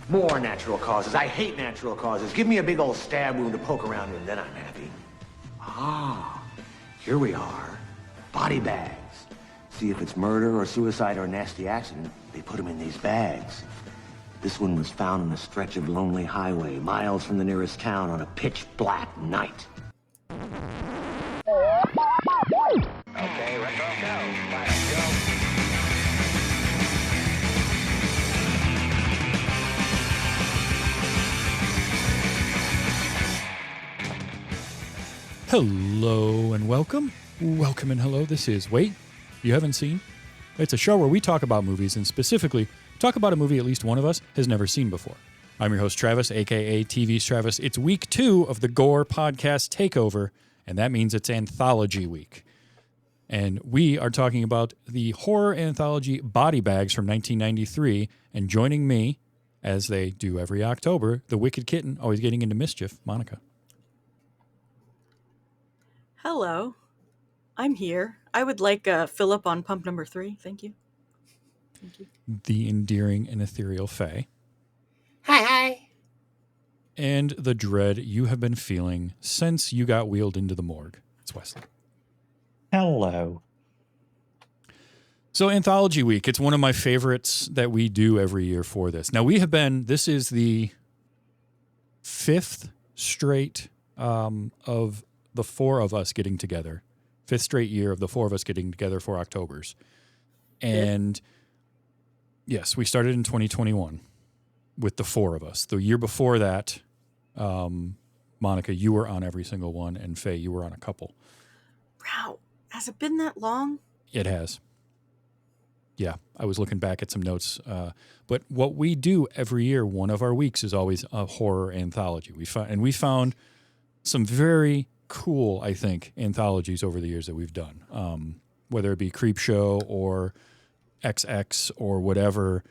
More natural causes. I hate natural causes. Give me a big old stab wound to poke around in, then I'm happy. Ah, here we are. Body bags. See if it's murder or suicide or a nasty accident, they put them in these bags. This one was found on a stretch of lonely highway, miles from the nearest town on a pitch black night. Okay, retro go. Let's go. Hello and welcome. Welcome and hello. This is Wait, You Haven't Seen? It's a show where we talk about movies and specifically talk about a movie at least one of us has never seen before. I'm your host, Travis, a.k.a. TV's Travis. It's week 2 of the GORE Podcast takeover, and that means it's Anthology week. And we are talking about the horror anthology Body Bags from 1993, and joining me, as they do every October, the Wicked Kitten, always getting into mischief, Monica. Hello, I'm here. I would like fill up on pump number 3. Thank you. Thank you. The endearing and ethereal Fae. Hi. And the dread you have been feeling since you got wheeled into the morgue. It's Wesley. Hello. So Anthology Week, it's one of my favorites that we do every year for this. Now this is the 5th straight of the 4 of us getting together. 5th straight year of the 4 of us getting together for Octobers. And yes, we started in 2021 with the 4 of us. The year before that, Monica, you were on every single one, and Faye, you were on a couple. Wow. Has it been that long? It has. Yeah, I was looking back at some notes. But what we do every year, one of our weeks is always a horror anthology. We found some very cool, I think, anthologies over the years that we've done, whether it be Creepshow or XX or whatever.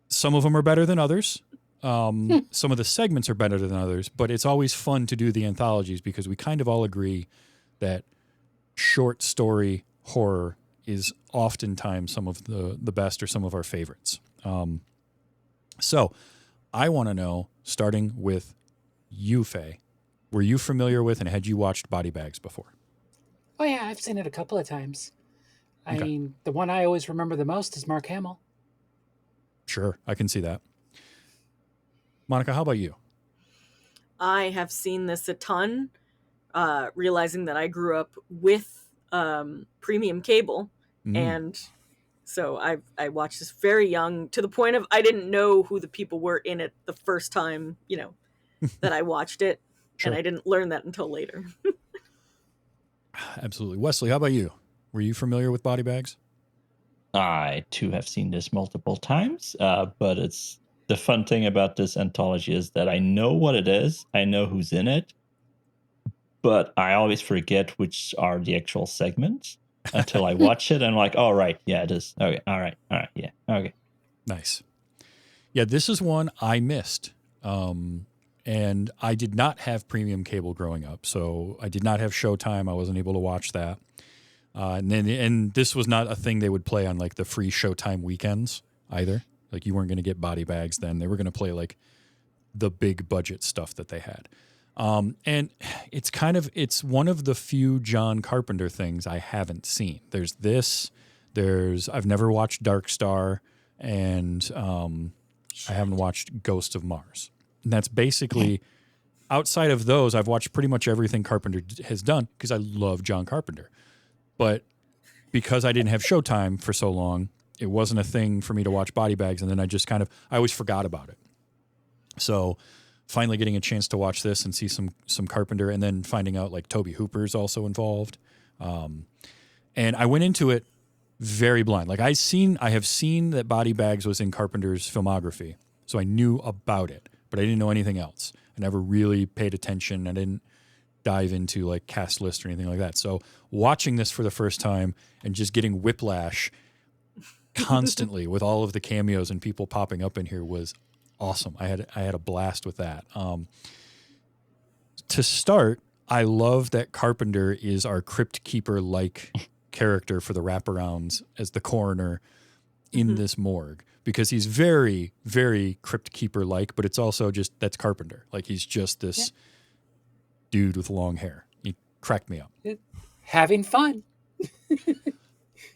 Some of them are better than others. Some of the segments are better than others, but it's always fun to do the anthologies because we kind of all agree that short story horror is oftentimes some of the best or some of our favorites. So I want to know, starting with you, Faye, were you familiar with and had you watched Body Bags before? Oh, yeah, I've seen it a couple of times. I Okay. mean, the one I always remember the most is Mark Hamill. Sure, I can see that. Monica, how about you? I have seen this a ton, realizing that I grew up with premium cable. And so I watched this very young, to the point of I didn't know who the people were in it the first time, that I watched it. Sure. And I didn't learn that until later. Absolutely. Wesley, how about you? Were you familiar with Body Bags? I, too, have seen this multiple times, but it's the fun thing about this anthology is that I know what it is. I know who's in it, but I always forget which are the actual segments until I watch it. And I'm like, oh, right. Yeah, it is. Okay. All right. Yeah. Okay. Nice. Yeah, this is one I missed. And I did not have premium cable growing up, so I did not have Showtime. I wasn't able to watch that. And this was not a thing they would play on like the free Showtime weekends either. Like you weren't going to get Body Bags then. They were going to play like the big budget stuff that they had. And it's one of the few John Carpenter things I haven't seen. I've never watched Dark Star, and I haven't watched Ghost of Mars. And that's basically, outside of those, I've watched pretty much everything Carpenter has done because I love John Carpenter. But because I didn't have Showtime for so long, it wasn't a thing for me to watch Body Bags, and then I always forgot about it. So finally getting a chance to watch this and see some Carpenter, and then finding out like Tobe Hooper is also involved. And I went into it very blind. Like I have seen that Body Bags was in Carpenter's filmography, so I knew about it, but I didn't know anything else. I never really paid attention. I didn't dive into like cast list or anything like that. So watching this for the first time and just getting whiplash constantly with all of the cameos and people popping up in here was awesome. I had a blast with that. To start, I love that Carpenter is our crypt keeper like character for the wraparounds as the coroner. in this morgue, because he's very, very Crypt Keeper like, but it's also just, that's Carpenter. Like, he's just this dude with long hair. He cracked me up. Having fun.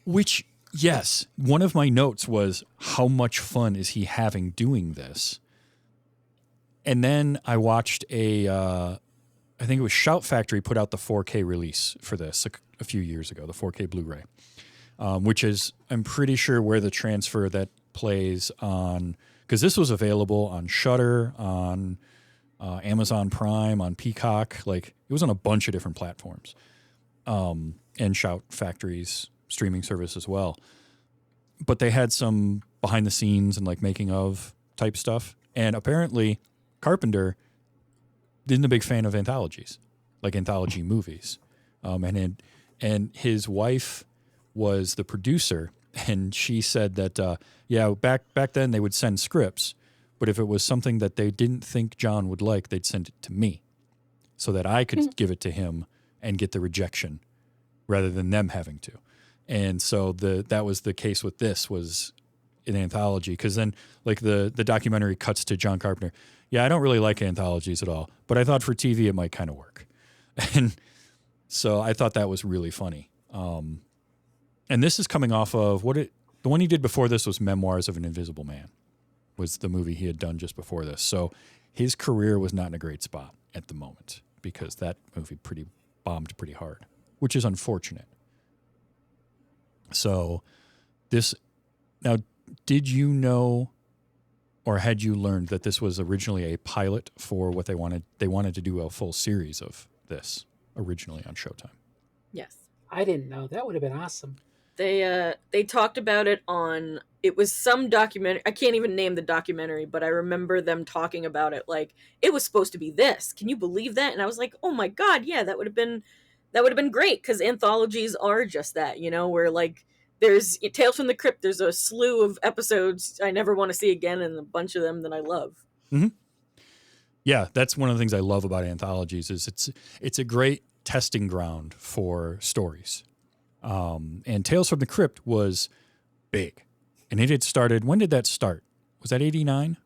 Which, yes, one of my notes was, how much fun is he having doing this? And then I watched I think it was Shout Factory put out the 4K release for this a few years ago, the 4K Blu-ray, which is, I'm pretty sure, where the transfer that plays on, because this was available on Shudder, on Amazon Prime, on Peacock. Like, it was on a bunch of different platforms, and Shout Factory's streaming service as well. But they had some behind the scenes and like making of type stuff. And apparently Carpenter isn't a big fan of anthologies, like anthology movies. And his wife was the producer, and she said that, back then they would send scripts, but if it was something that they didn't think John would like, they'd send it to me so that I could give it to him and get the rejection rather than them having to. And so that was the case with this, was an anthology, because then like the documentary cuts to John Carpenter. Yeah, I don't really like anthologies at all, but I thought for TV it might kind of work. And so I thought that was really funny. And this is coming off of the one he did before this was Memoirs of an Invisible Man, was the movie he had done just before this. So his career was not in a great spot at the moment, because that movie bombed pretty hard, which is unfortunate. So now, did you know, or had you learned that this was originally a pilot for what they wanted? They wanted to do a full series of this originally on Showtime. Yes. I didn't know. That would have been awesome. They talked about it on, it was some documentary. I can't even name the documentary, but I remember them talking about it like it was supposed to be this. Can you believe that? And I was like, oh my God, yeah, that would have been great, because anthologies are just that, where like there's Tales from the Crypt, there's a slew of episodes I never want to see again, and a bunch of them that I love. Mm-hmm. Yeah, that's one of the things I love about anthologies, is it's a great testing ground for stories. And Tales from the Crypt was big, and it had started. When did that start? Was that 89?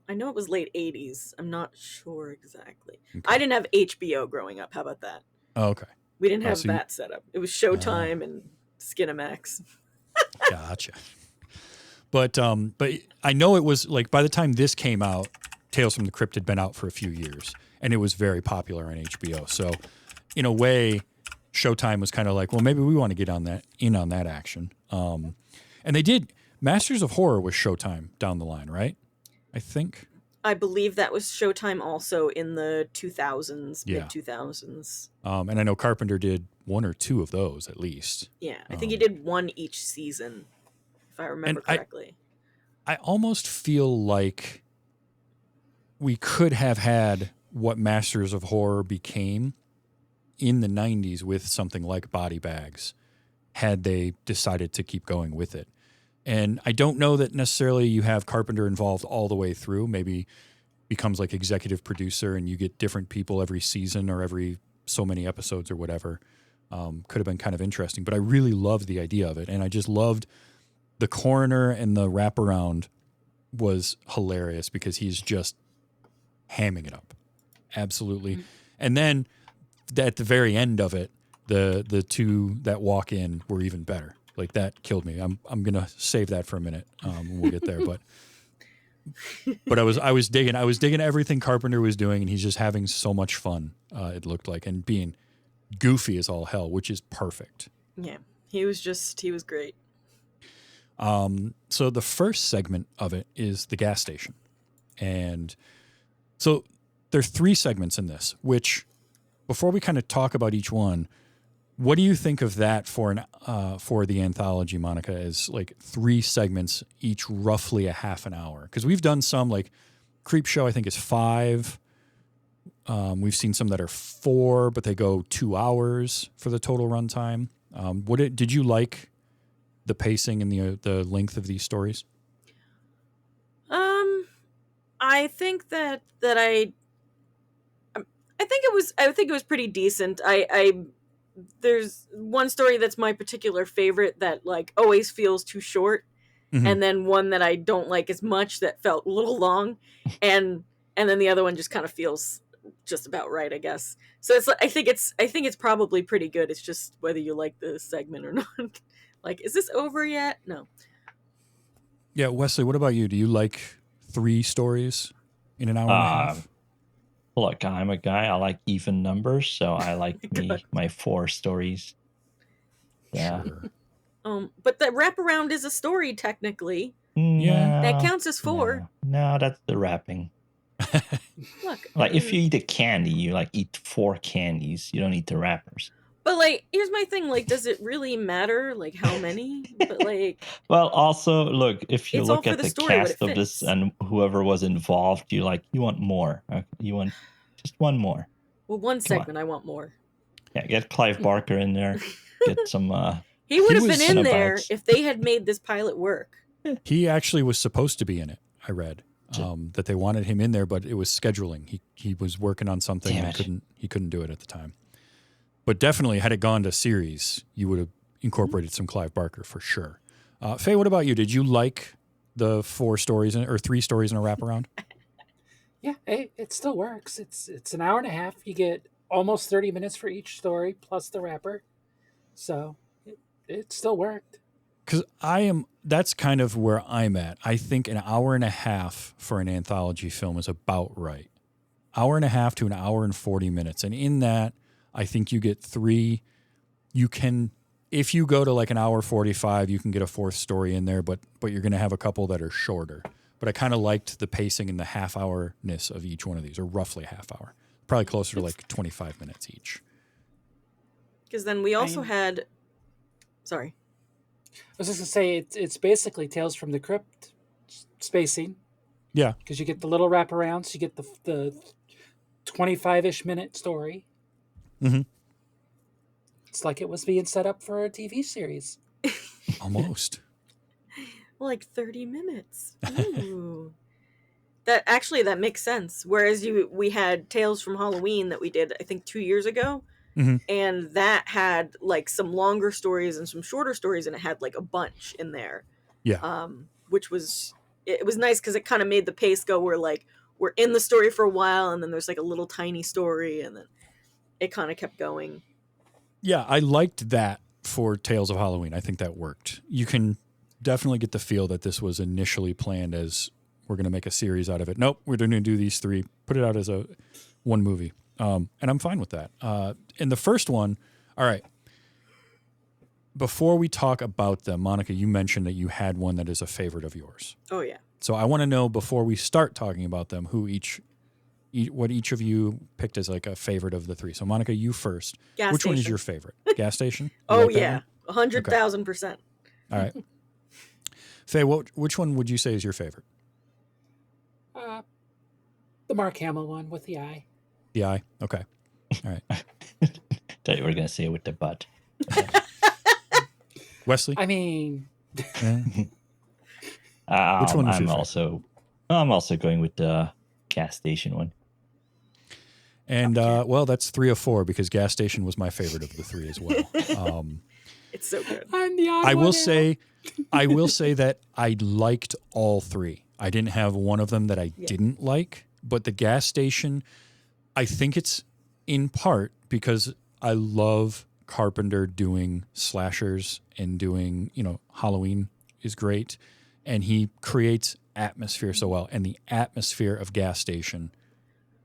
I know it was late 80s. I'm not sure exactly. Okay. I didn't have HBO growing up. How about that? Oh, okay. We didn't have that set up. It was Showtime and Skinamax. Gotcha. But I know it was like, by the time this came out, Tales from the Crypt had been out for a few years, and it was very popular on HBO. So in a way, Showtime was kind of like, well, maybe we want to get on that action. And they did. Masters of Horror was Showtime down the line, right? I think. I believe that was Showtime also in the 2000s, Yeah. mid-2000s. And I know Carpenter did one or two of those at least. Yeah, I think he did one each season, if I remember correctly. I almost feel like we could have had what Masters of Horror became in the 90s with something like Body Bags, had they decided to keep going with it. And I don't know that necessarily you have Carpenter involved all the way through. Maybe becomes like executive producer and you get different people every season or every so many episodes or whatever. Could have been kind of interesting. But I really loved the idea of it. And I just loved the coroner, and the wraparound was hilarious because he's just hamming it up. Absolutely. Mm-hmm. And then at the very end of it, the two that walk in were even better. Like, that killed me. I'm gonna save that for a minute. When we'll get there, but I was digging everything Carpenter was doing, and he's just having so much fun. It looked like, and being goofy as all hell, which is perfect. Yeah, he was great. So the first segment of it is the gas station, and so there's 3 segments in this. Which, before we kind of talk about each one, what do you think of that for the anthology, Monica, as like 3 segments, each roughly a half an hour? Because we've done some, like Creep Show, I think is 5. We've seen some that are 4, but they go 2 hours for the total runtime. Did you like the pacing and the length of these stories? I think that I think it was pretty decent. There's one story that's my particular favorite that like always feels too short, and then one that I don't like as much that felt a little long, and then the other one just kind of feels just about right, I guess. So I think it's probably pretty good. It's just whether you like the segment or not. Like, is this over yet? No. Yeah, Wesley, what about you? Do you like 3 stories in an hour and a half? Look, I'm a guy. I like even numbers, so I like my 4 stories. Yeah. Sure. But the wraparound is a story technically. Yeah. That counts as 4. No, that's the wrapping. Look, Like if you eat a candy, you like eat 4 candies. You don't eat the wrappers. but like, here's my thing. Like, does it really matter like how many? But like, well, also look, if you It's all look for at the the story, what cast it of this fits. and whoever was involved, you want more. You want just one more. well, one Come segment I want more. Yeah, get Clive Barker in there. Get some. He would have was been in there Cenobites. if they had made this pilot work. He actually was supposed to be in it, I read. That they wanted him in there, but it was scheduling. He was working on something Damn and he couldn't do it at the time. But definitely, had it gone to series, you would have incorporated some Clive Barker for sure. Faye, what about you? Did you like the 4 stories or 3 stories in a wraparound? Yeah, it still works. It's an hour and a half. You get almost 30 minutes for each story plus the wrapper. So it still worked. Because that's kind of where I'm at. I think an hour and a half for an anthology film is about right. Hour and a half to an hour and 40 minutes. And in that, I think you get 3. You can, if you go to like an hour 45, you can get a 4th story in there, but you're going to have a couple that are shorter. But I kind of liked the pacing and the half-hourness of each one of these, or roughly half hour. Probably closer to like 25 minutes each. Because then we also had. Sorry. I was just going to say, it's basically Tales from the Crypt spacing. Yeah. Because you get the little wraparounds, you get the 25-ish minute story. Mm-hmm. It's like it was being set up for a TV series. Almost. Like 30 minutes. Ooh. That makes sense. Whereas we had Tales from Halloween that we did, I think 2 years ago. Mm-hmm. And that had like some longer stories and some shorter stories, and it had like a bunch in there. Yeah. Which was nice because it kind of made the pace go where like we're in the story for a while, and then there's like a little tiny story, and then it kind of kept going. Yeah, I liked that for Tales of Halloween. I think that worked. You can definitely get the feel that this was initially planned as we're going to make a series out of it. Nope, we're going to do these 3, put it out as one movie. And I'm fine with that. And the first one, all right. Before we talk about them, Monica, you mentioned that you had one that is a favorite of yours. Oh, yeah. So I want to know, before we start talking about them, what each of you picked as like a favorite of the 3. So Monica, you first. Gas Which one is station. your favorite? Gas Station? You Oh, like that yeah. one? 100,000%. All right. Faye, which one would you say is your favorite? The Mark Hamill one with the eye. The Eye? Okay. All right. Thought you were going to say it with the butt. Wesley? I mean, Yeah. Which one was your favorite? I'm also going with the Gas Station one. And, well, that's 3 of 4 because Gas Station was my favorite of the 3 as well. It's so good. I'm the odd I will one say that I liked all 3. I didn't have one of them that I didn't like, but the Gas Station, I think it's in part because I love Carpenter doing slashers and doing, Halloween is great, and he creates atmosphere so well, and the atmosphere of Gas Station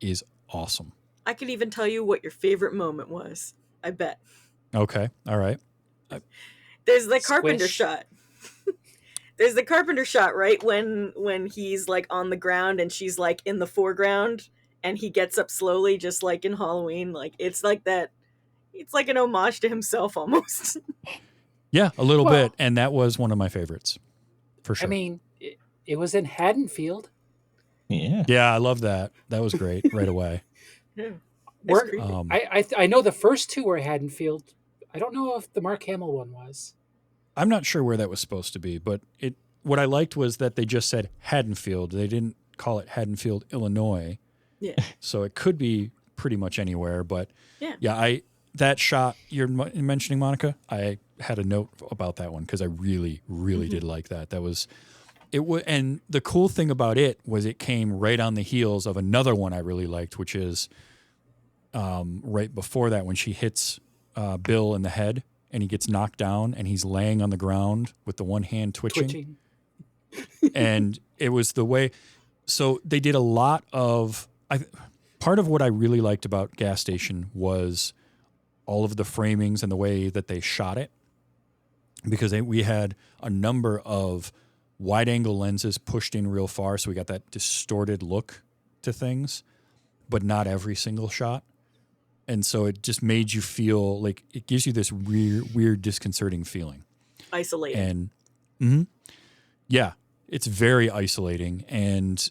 is awesome. I could even tell you what your favorite moment was. I bet. Okay, all right. There's the Carpenter Squish. shot. There's the Carpenter shot, right? When he's like on the ground and she's like in the foreground and he gets up slowly, just like in Halloween. Like it's like that. It's like an homage to himself almost. Yeah, a little Well- bit, and that was one of my favorites, for sure. I mean, it was in Haddonfield. Yeah. Yeah, I love that. That was great right away. Yeah. Where- It's creepy. I know the first 2 were Haddonfield. I don't know if the Mark Hamill one was. I'm not sure where that was supposed to be, but what I liked was that they just said Haddonfield. They didn't call it Haddonfield, Illinois. Yeah. So it could be pretty much anywhere, but Yeah. yeah, that shot you're mentioning, Monica, I had a note about that one because I really, really did like that. That was it. And the cool thing about it was it came right on the heels of another one I really liked, which is right before that when she hits Bill in the head and he gets knocked down and he's laying on the ground with the one hand twitching. And it was the way. So they did a lot of. Part of what I really liked about Gas Station was all of the framings and the way that they shot it, because we had a number of wide-angle lenses pushed in real far, so we got that distorted look to things, but not every single shot. And so it just made you feel like it gives you this weird disconcerting feeling. Isolating. And yeah, it's very isolating. And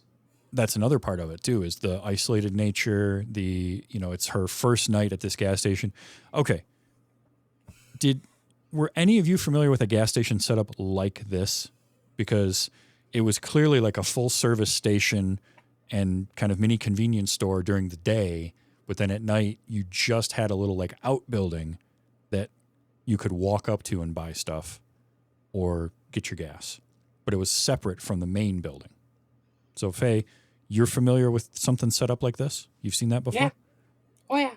that's another part of it too, is the isolated nature, it's her first night at this gas station. Okay. Were any of you familiar with a gas station setup like this? Because it was clearly like a full service station and kind of mini convenience store during the day. But then at night you just had a little like outbuilding that you could walk up to and buy stuff or get your gas, but it was separate from the main building. So Faye, you're familiar with something set up like this? You've seen that before? Yeah. Oh yeah.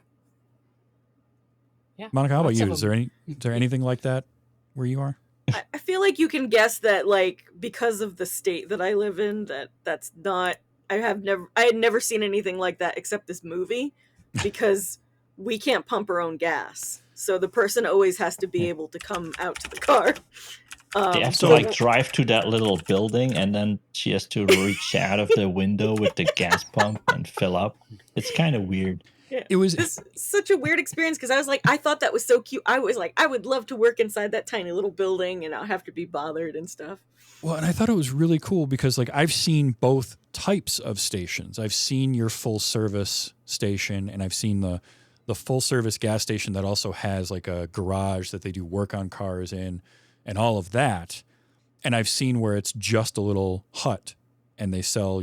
Yeah. Monica, how about you? Is there anything like that where you are? I feel like you can guess that, like, because of the state that I live in, that's not. I had never seen anything like that except this movie, because we can't pump our own gas, so the person always has to be able to come out to the car. They have to drive to that little building, and then she has to reach out of the window with the gas pump and fill up. It's kind of weird. Yeah. It was such a weird experience because I thought that was so cute. I was like, I would love to work inside that tiny little building and not have to be bothered and stuff. Well, and I thought it was really cool because, like, I've seen both types of stations. I've seen your full service station, and I've seen the full service gas station that also has like a garage that they do work on cars in. And all of that. And I've seen where it's just a little hut and they sell,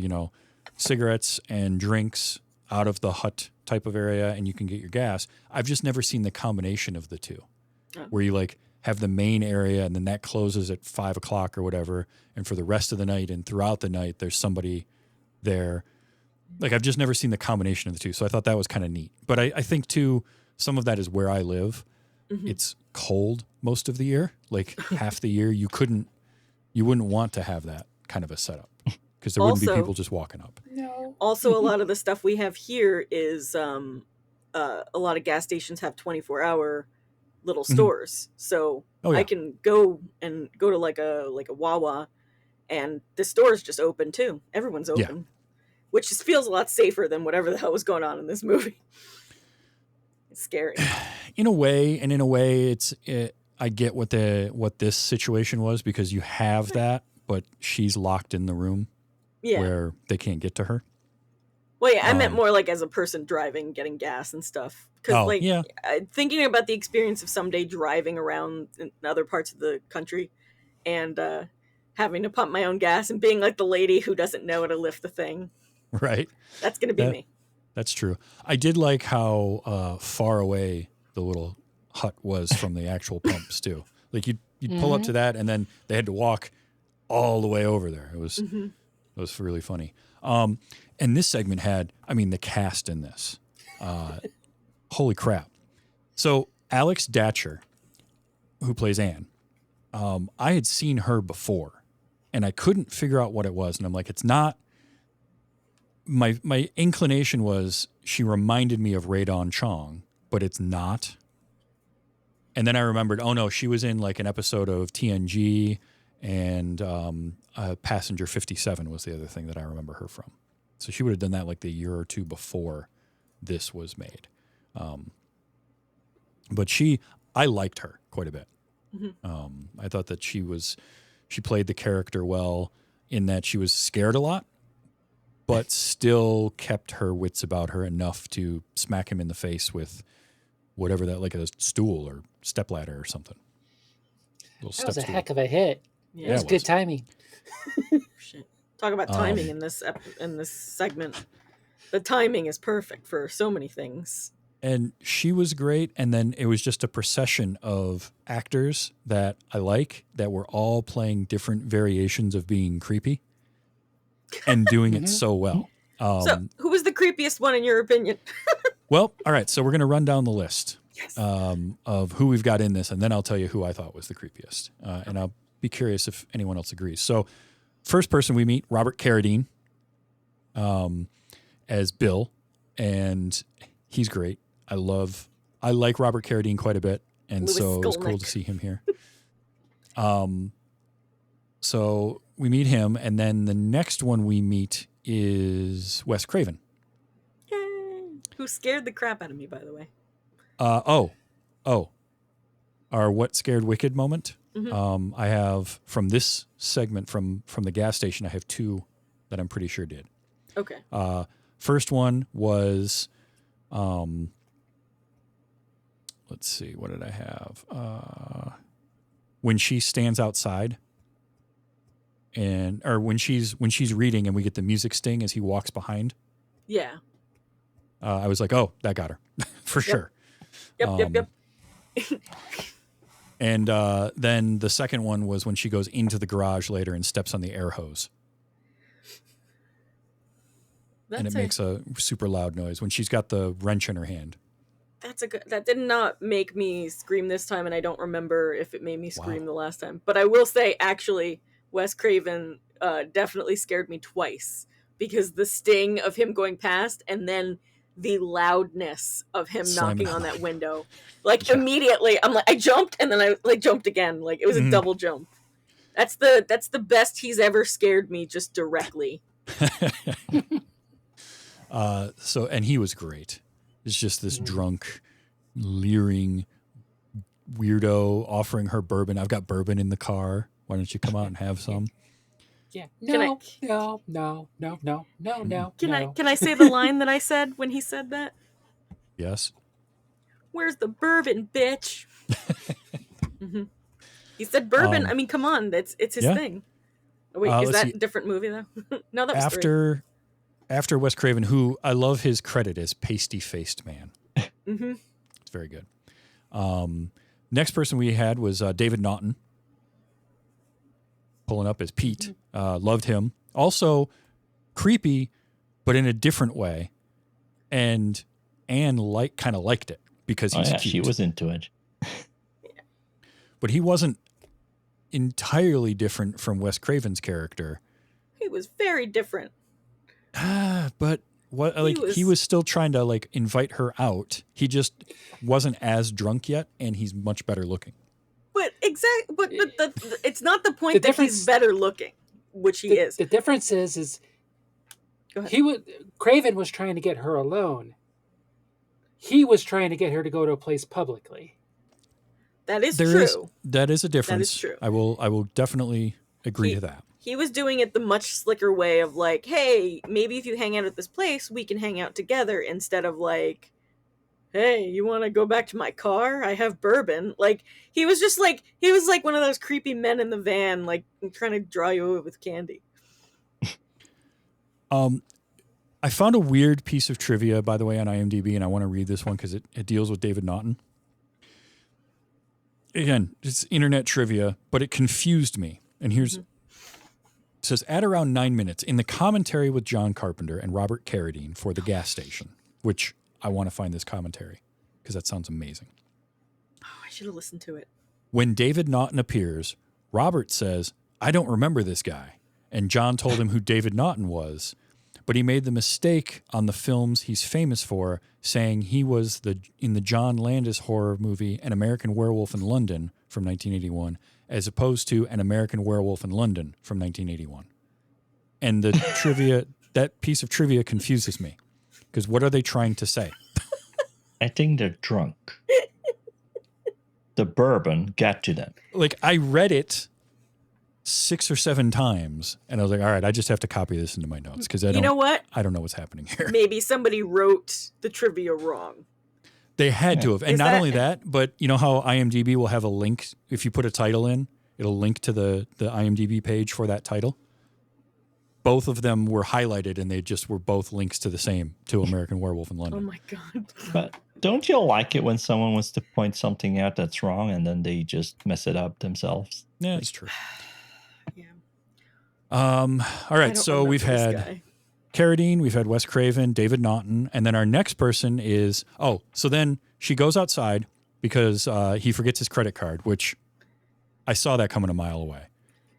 cigarettes and drinks out of the hut type of area and you can get your gas. I've just never seen the combination of the two where you like have the main area and then that closes at 5 o'clock or whatever. And for the rest of the night and throughout the night, there's somebody there. Like I've just never seen the combination of the two. So I thought that was kind of neat. But I think too, some of that is where I live. Mm-hmm. It's cold most of the year, like half the year. You wouldn't want to have that kind of a setup because there wouldn't be people just walking up. No. Also, a lot of the stuff we have here is a lot of gas stations have 24-hour little stores, so I can go to like a Wawa, and the store is just open too. Everyone's open, which just feels a lot safer than whatever the hell was going on in this movie. It's scary. In a way, I get what this situation was because you have that, but she's locked in the room where they can't get to her. Well, yeah, I meant more like as a person driving, getting gas and stuff. Because, thinking about the experience of someday driving around in other parts of the country and having to pump my own gas and being like the lady who doesn't know how to lift the thing. Right. That's going to be me. That's true. I did like how far away the little hut was from the actual pumps too. Like you'd pull up to that, and then they had to walk all the way over there. It was really funny. And this segment had, the cast in this. Holy crap! So Alex Datcher, who plays Anne, I had seen her before, and I couldn't figure out what it was. And I'm like, it's not. My inclination was she reminded me of Rae Dawn Chong, but it's not. And then I remembered, oh no, she was in like an episode of TNG, and Passenger 57 was the other thing that I remember her from. So she would have done that like the year or two before this was made. But I liked her quite a bit. Mm-hmm. I thought that she played the character well in that she was scared a lot, but still kept her wits about her enough to smack him in the face with whatever that, like a stool or stepladder or something. That was a heck of a hit. Yeah, it was good timing. Shit. Talk about timing in this segment. The timing is perfect for so many things. And she was great. And then it was just a procession of actors that I like that were all playing different variations of being creepy and doing it so well. So, who was the creepiest one in your opinion? Well, all right. So we're going to run down the list of who we've got in this, and then I'll tell you who I thought was the creepiest. And I'll be curious if anyone else agrees. So first person we meet, Robert Carradine as Bill, and he's great. I like Robert Carradine quite a bit, and Louis so it was cool Skolnick. to see him here. So we meet him, and then the next one we meet is Wes Craven. Yay. Who scared the crap out of me, by the way. Our what scared Wicked moment. Mm-hmm. I have from this segment from the gas station. I have two that I'm pretty sure did. Okay. First one was, let's see, what did I have? When she stands outside, or when she's reading, and we get the music sting as he walks behind. Yeah. I was like, oh, that got her for sure. Yep. And then the second one was when she goes into the garage later and steps on the air hose. And it makes a super loud noise when she's got the wrench in her hand. That did not make me scream this time, and I don't remember if it made me scream the last time. But I will say, actually, Wes Craven definitely scared me twice, because the sting of him going past and then the loudness of him knocking on that window. Like immediately, I'm like, I jumped, and then I jumped again. Like it was a double jump. That's the best he's ever scared me, just directly. And he was great. It's just this drunk, leering weirdo offering her bourbon. I've got bourbon in the car. Why don't you come out and have some? Yeah. No. Can I say the line that I said when he said that? Yes. Where's the bourbon, bitch? Mm-hmm. He said bourbon. I mean, come on, it's his thing. Oh, wait, is that a different movie though? No, that was after Wes Craven, who I love his credit as Pasty Faced Man. Mm-hmm. It's very good. Next person we had was David Naughton, pulling up as Pete. Loved him. Also creepy, but in a different way. And Anne kind of liked it because he's cute. She was into it. But he wasn't entirely different from Wes Craven's character. He was very different. But he was still trying to invite her out. He just wasn't as drunk yet, and he's much better looking. But it's not the point that he's better looking, which he is. The difference is Craven was trying to get her alone. He was trying to get her to go to a place publicly. That is true. That is a difference. That is true. I will definitely agree to that. He was doing it the much slicker way of like, hey, maybe if you hang out at this place, we can hang out together, instead of like, hey, you want to go back to my car? I have bourbon. Like, he was like one of those creepy men in the van, like trying to draw you over with candy. I found a weird piece of trivia, by the way, on IMDb, and I want to read this one because it deals with David Naughton. Again, it's internet trivia, but it confused me. And here's... It says, at around 9 minutes, in the commentary with John Carpenter and Robert Carradine for The Gas Station, which I want to find this commentary because that sounds amazing. Oh, I should have listened to it. When David Naughton appears, Robert says, I don't remember this guy. And John told him who David Naughton was, but he made the mistake on the films he's famous for, saying he was in the John Landis horror movie An American Werewolf in London from 1981, as opposed to An American Werewolf in London from 1981. And the trivia, that piece of trivia confuses me. Because what are they trying to say? I think they're drunk. The bourbon got to them. I read it 6 or 7 times, and I was like, all right, I just have to copy this into my notes because I don't know what's happening here. Maybe somebody wrote the trivia wrong. They had to have. And not only that, but you know how IMDb will have a link, if you put a title in, it'll link to the IMDb page for that title? both of them were highlighted, and they just were both links to American Werewolf in Oh London. my god. But don't you like it when someone wants to point something out that's wrong and then they just mess it up themselves? Yeah, it's true. Yeah. All I right, don't so we've remember this had guy. Carradine, we've had Wes Craven, David Naughton, and then our next person is so then she goes outside because he forgets his credit card, which I saw that coming a mile away.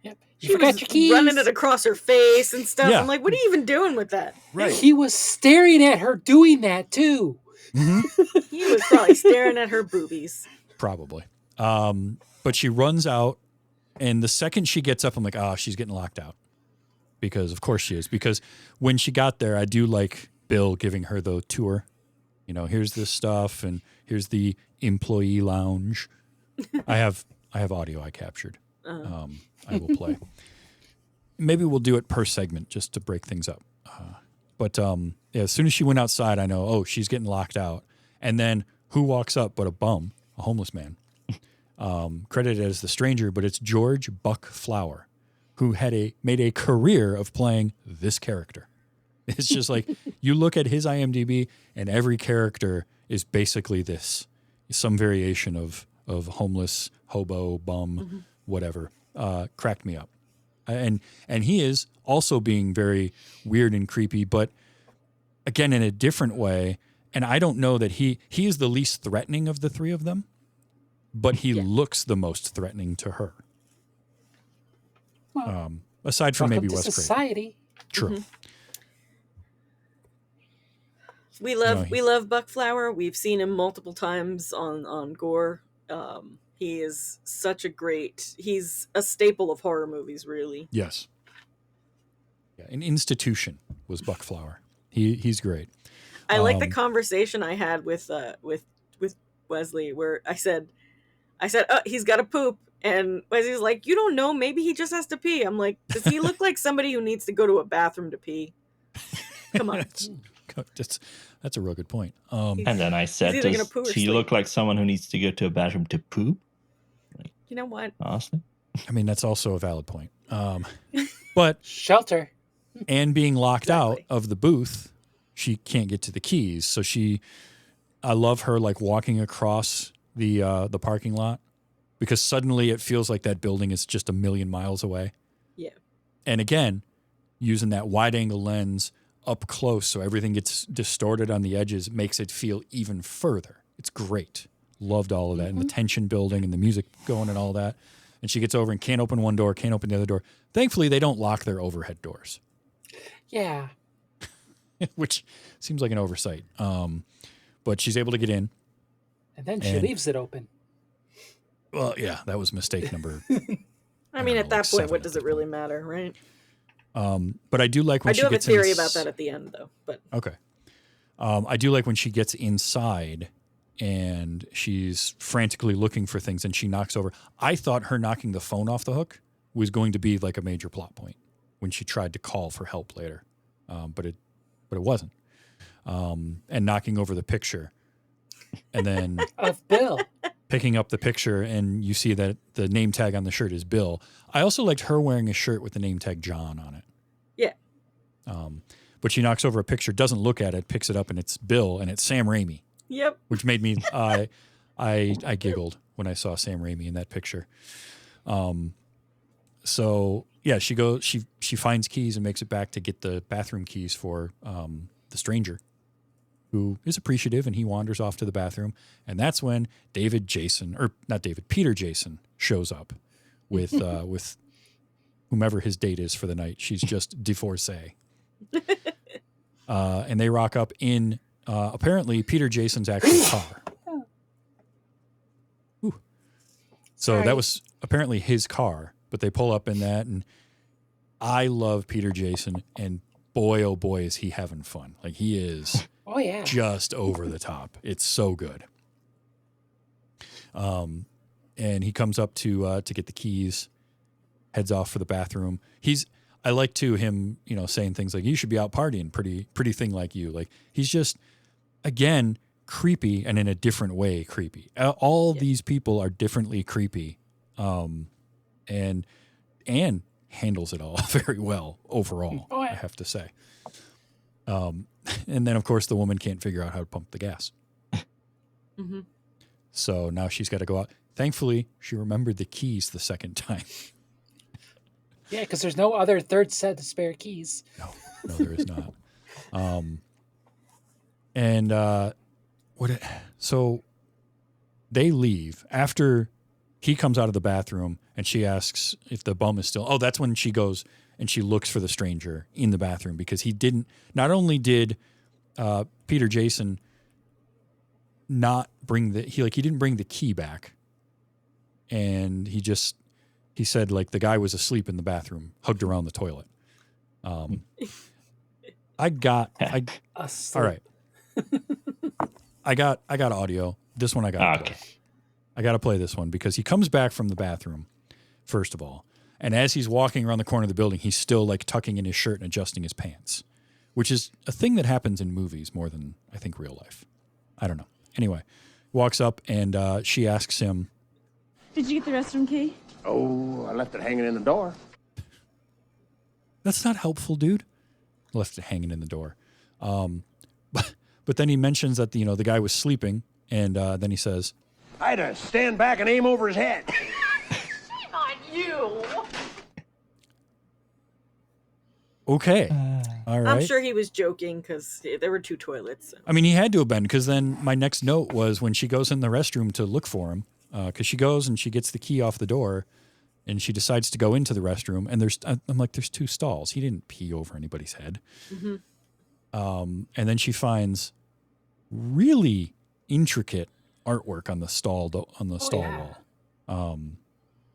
Yep. She You forgot was your keys. running it across her face and stuff. Yeah. I'm like, what are you even doing with that? Right. He was staring at her doing that too. He was probably staring at her boobies. Probably. But she runs out, and the second she gets up, I'm like, she's getting locked out. Because of course she is. Because when she got there, I do like Bill giving her the tour. You know, here's this stuff, and here's the employee lounge. I have audio I captured. I will play. Maybe we'll do it per segment just to break things up. But as soon as she went outside, I know, she's getting locked out. And then who walks up but a bum, a homeless man, credited as the stranger, but it's George Buck Flower, who made a career of playing this character. It's just like you look at his IMDb, and every character is basically this, some variation of homeless, hobo, bum, whatever. Cracked me up. And he is also being very weird and creepy, but again, in a different way. And I don't know that he is the least threatening of the three of them, but he looks the most threatening to her. Well, aside from welcome maybe to Wes Craven. society. True. We love Buck Flower. We've seen him multiple times on Gore. He is he's a staple of horror movies, really. Yes. Yeah, an institution was Buck Flower. He's great. I like the conversation I had with Wesley, where I said, oh, he's got to poop, and Wesley's like, you don't know, maybe he just has to pee. I'm like, does he look like somebody who needs to go to a bathroom to pee? Come on. That's a real good point. And then I said, either gonna does poo or he sleep. look like someone who needs to go to a bathroom to poop? You know what? Honestly. I mean, that's also a valid point. But Shelter. and being locked Exactly. out of the booth, she can't get to the keys. So I love her like walking across the parking lot, because suddenly it feels like that building is just a million miles away. Yeah. And again, using that wide angle lens up close so everything gets distorted on the edges makes it feel even further. It's great. Loved all of that. And the tension building and the music going and all that. And she gets over and can't open one door, can't open the other door. Thankfully, they don't lock their overhead doors, Yeah. which seems like an oversight. But she's able to get in. And then she And- leaves it open. Well, yeah, that was mistake number. I mean, know, at that like point, 7 what at does the it really matter, right? But I do like when I do she have a gets theory about that at the end, though. But Okay. I do like when she gets inside and she's frantically looking for things and she knocks over. I thought her knocking the phone off the hook was going to be like a major plot point when she tried to call for help later, but it wasn't. And knocking over the picture, and then Of Bill. picking up the picture, and you see that the name tag on the shirt is Bill. I also liked her wearing a shirt with the name tag John on it. yeah. But she knocks over a picture, doesn't look at it, picks it up, and it's Bill, and it's Sam Raimi, Yep. which made me I giggled when I saw Sam Raimi in that picture. So yeah, she finds keys and makes it back to get the bathroom keys for the stranger, who is appreciative, and he wanders off to the bathroom, and that's when Peter Jason shows up with with whomever his date is for the night. She's just divorcee. And they rock up in apparently Peter Jason's actual car. Ooh. So Sorry. that was apparently his car, but they pull up in that, and I love Peter Jason, and boy, oh boy, is he having fun. Like, he is Oh, yeah. just over the top. It's so good. And he comes up to get the keys, heads off for the bathroom. I like too him, saying things like, "You should be out partying, pretty thing like you." Like, he's just, again, creepy, and in a different way creepy. All these people are differently creepy, and handles it all very well overall, Oh, yeah. I have to say. And then, of course, the woman can't figure out how to pump the gas. Mm-hmm. So now she's got to go out. Thankfully, she remembered the keys the second time. Yeah, because there's no other third set of spare keys. No, there is not. So they leave after he comes out of the bathroom and she asks if the bum is still. Oh, that's when she goes and she looks for the stranger in the bathroom because he didn't. Not only did Peter Jason not bring he didn't bring the key back, and he said like the guy was asleep in the bathroom, hugged around the toilet. All right. I got audio. This one I got to play. I got to play this one because he comes back from the bathroom, first of all. And as he's walking around the corner of the building, he's still like tucking in his shirt and adjusting his pants, which is a thing that happens in movies more than I think real life. I don't know. Anyway, walks up and she asks him, Did you get the restroom key? Oh, I left it hanging in the door. "That's not helpful, dude." Left it hanging in the door. But then he mentions that the guy was sleeping, and then he says, I had to stand back and aim over his head. Shame on you! "Okay, all right." I'm sure he was joking because there were 2 toilets. So. I mean, he had to have been, because then my next note was when she goes in the restroom to look for him, because she goes and she gets the key off the door, and she decides to go into the restroom, and I'm like, there's 2 stalls. He didn't pee over anybody's head. Mm-hmm. And then she finds really intricate artwork on the stall yeah. wall.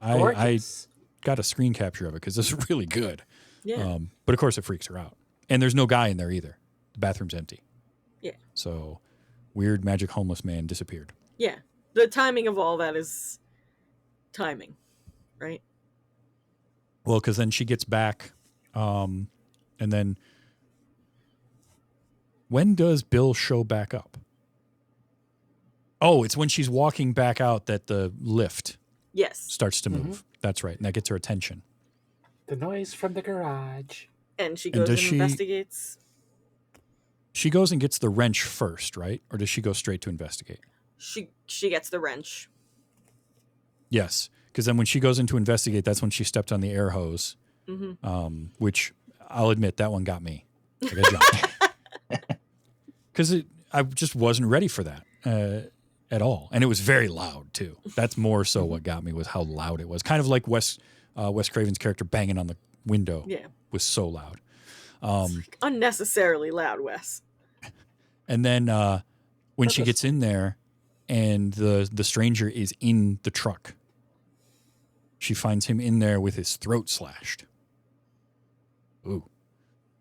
I Gorgeous. got a screen capture of it because this is really good. Yeah. But of course it freaks her out. And there's no guy in there either. The bathroom's empty. Yeah. So weird magic homeless man disappeared. Yeah. The timing of all that is timing, right? Well, because then she gets back, and then when does Bill show back up? Oh, it's when she's walking back out that the lift Yes. starts to move. That's right. And that gets her attention. The noise from the garage. And she goes and investigates. She goes and gets the wrench first, right? Or does she go straight to investigate? She gets the wrench. Yes. Because then when she goes in to investigate, that's when she stepped on the air hose, Mm-hmm. which I'll admit that one got me. I got jumped. Because I just wasn't ready for that at all. And it was very loud, too. That's more so what got me was how loud it was. Kind of like Wes Craven's character banging on the window was so loud. Like unnecessarily loud, Wes. And then when she gets in there and the stranger is in the truck, she finds him in there with his throat slashed. Ooh.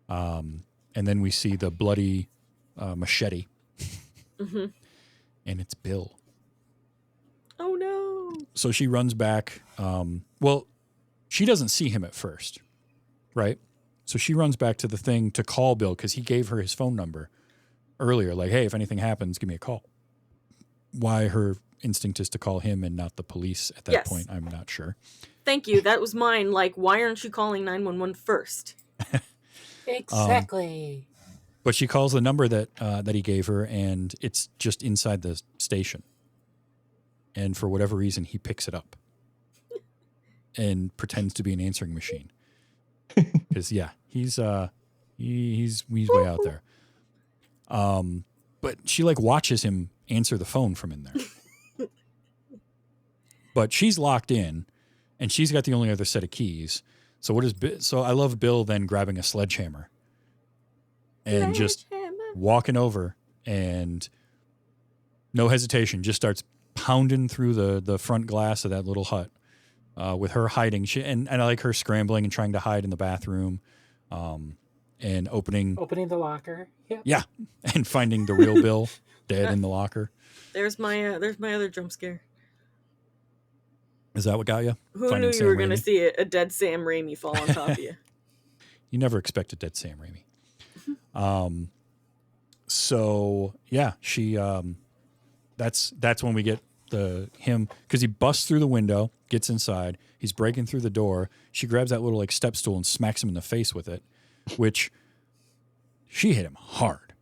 And then we see the bloody machete. Mm-hmm. And it's Bill. Oh, no. So she runs back. Well, she doesn't see him at first, right? So she runs back to the thing to call Bill because he gave her his phone number earlier. Like, hey, if anything happens, give me a call. Why her instinct is to call him and not the police at that point, I'm not sure. Thank you. That was mine. Like, why aren't you calling 911 first? Exactly. But she calls the number that he gave her, and it's just inside the station. And for whatever reason, he picks it up and pretends to be an answering machine. Because he's way out there. But she like watches him answer the phone from in there. But she's locked in, and she's got the only other set of keys. So so I love Bill then grabbing a sledgehammer and just walking over and no hesitation, just starts pounding through the front glass of that little hut with her hiding. And I like her scrambling and trying to hide in the bathroom and opening the locker. Yep. Yeah, and finding the real Bill dead in the locker. There's my other jump scare. Is that what got you? Who Finding knew Sam you were going to Raimi? see a dead Sam Raimi fall on top of you? You never expect a dead Sam Raimi. So yeah, she that's when we get him, because he busts through the window, gets inside, he's breaking through the door. She grabs that little like step stool and smacks him in the face with it, which she hit him hard.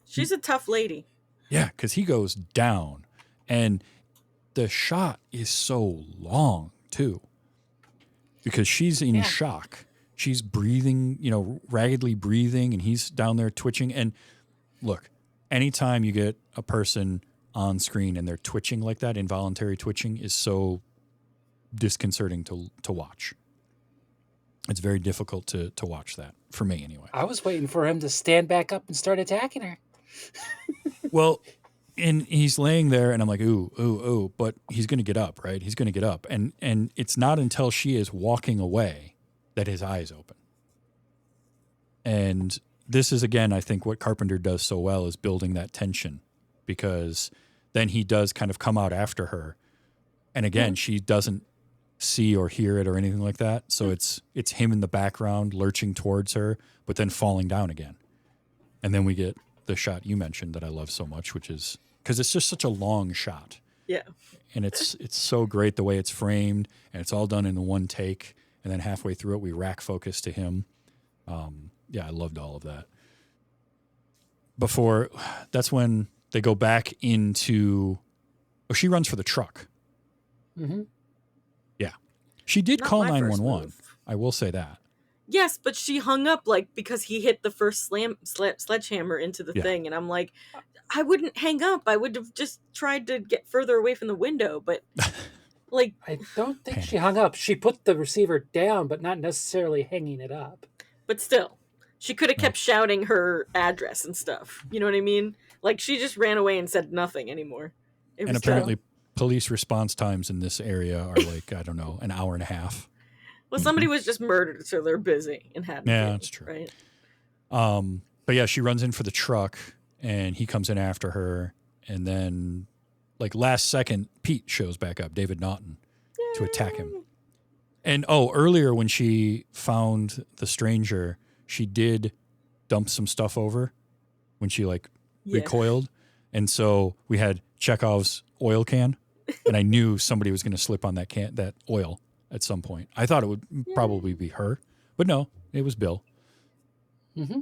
She's a tough lady. Yeah, because he goes down, and the shot is so long too, because she's in shock. She's breathing, raggedly breathing, and he's down there twitching. And look, anytime you get a person on screen and they're twitching like that, involuntary twitching is so disconcerting to watch. It's very difficult to watch that, for me anyway. I was waiting for him to stand back up and start attacking her. Well, and he's laying there, and I'm like, ooh, but he's going to get up, right? He's going to get up. And it's not until she is walking away that his eyes open. And this is, again, I think what Carpenter does so well is building that tension, because then he does kind of come out after her. And again, she doesn't see or hear it or anything like that. So it's him in the background lurching towards her, but then falling down again. And then we get the shot you mentioned that I love so much, which is because it's just such a long shot. Yeah. And it's so great the way it's framed, and it's all done in one take. And then halfway through it, we rack focus to him. I loved all of that. That's when they go back into, she runs for the truck. Mm-hmm. Yeah. She did Not call my first 911. move. I will say that. Yes, but she hung up because he hit the first sledgehammer into the thing, and I'm like, I wouldn't hang up. I would have just tried to get further away from the window, but like, I don't think she hung up. She put the receiver down, but not necessarily hanging it up. but still, she could have kept shouting her address and stuff. You know what I mean? Like, she just ran away and said nothing anymore. It And was apparently police response times in this area are like, I don't know, an hour and a half. Well, somebody was just murdered, so they're busy and hadn't. Yeah, that's true. Right. But yeah, she runs in for the truck, and he comes in after her, and then, like, last second, Pete shows back up, David Naughton, to attack him. And earlier when she found the stranger, she did dump some stuff over when she recoiled, and so we had Chekhov's oil can, and I knew somebody was going to slip on that oil at some point. I thought it would probably be her, but no, it was Bill. Mm-hmm.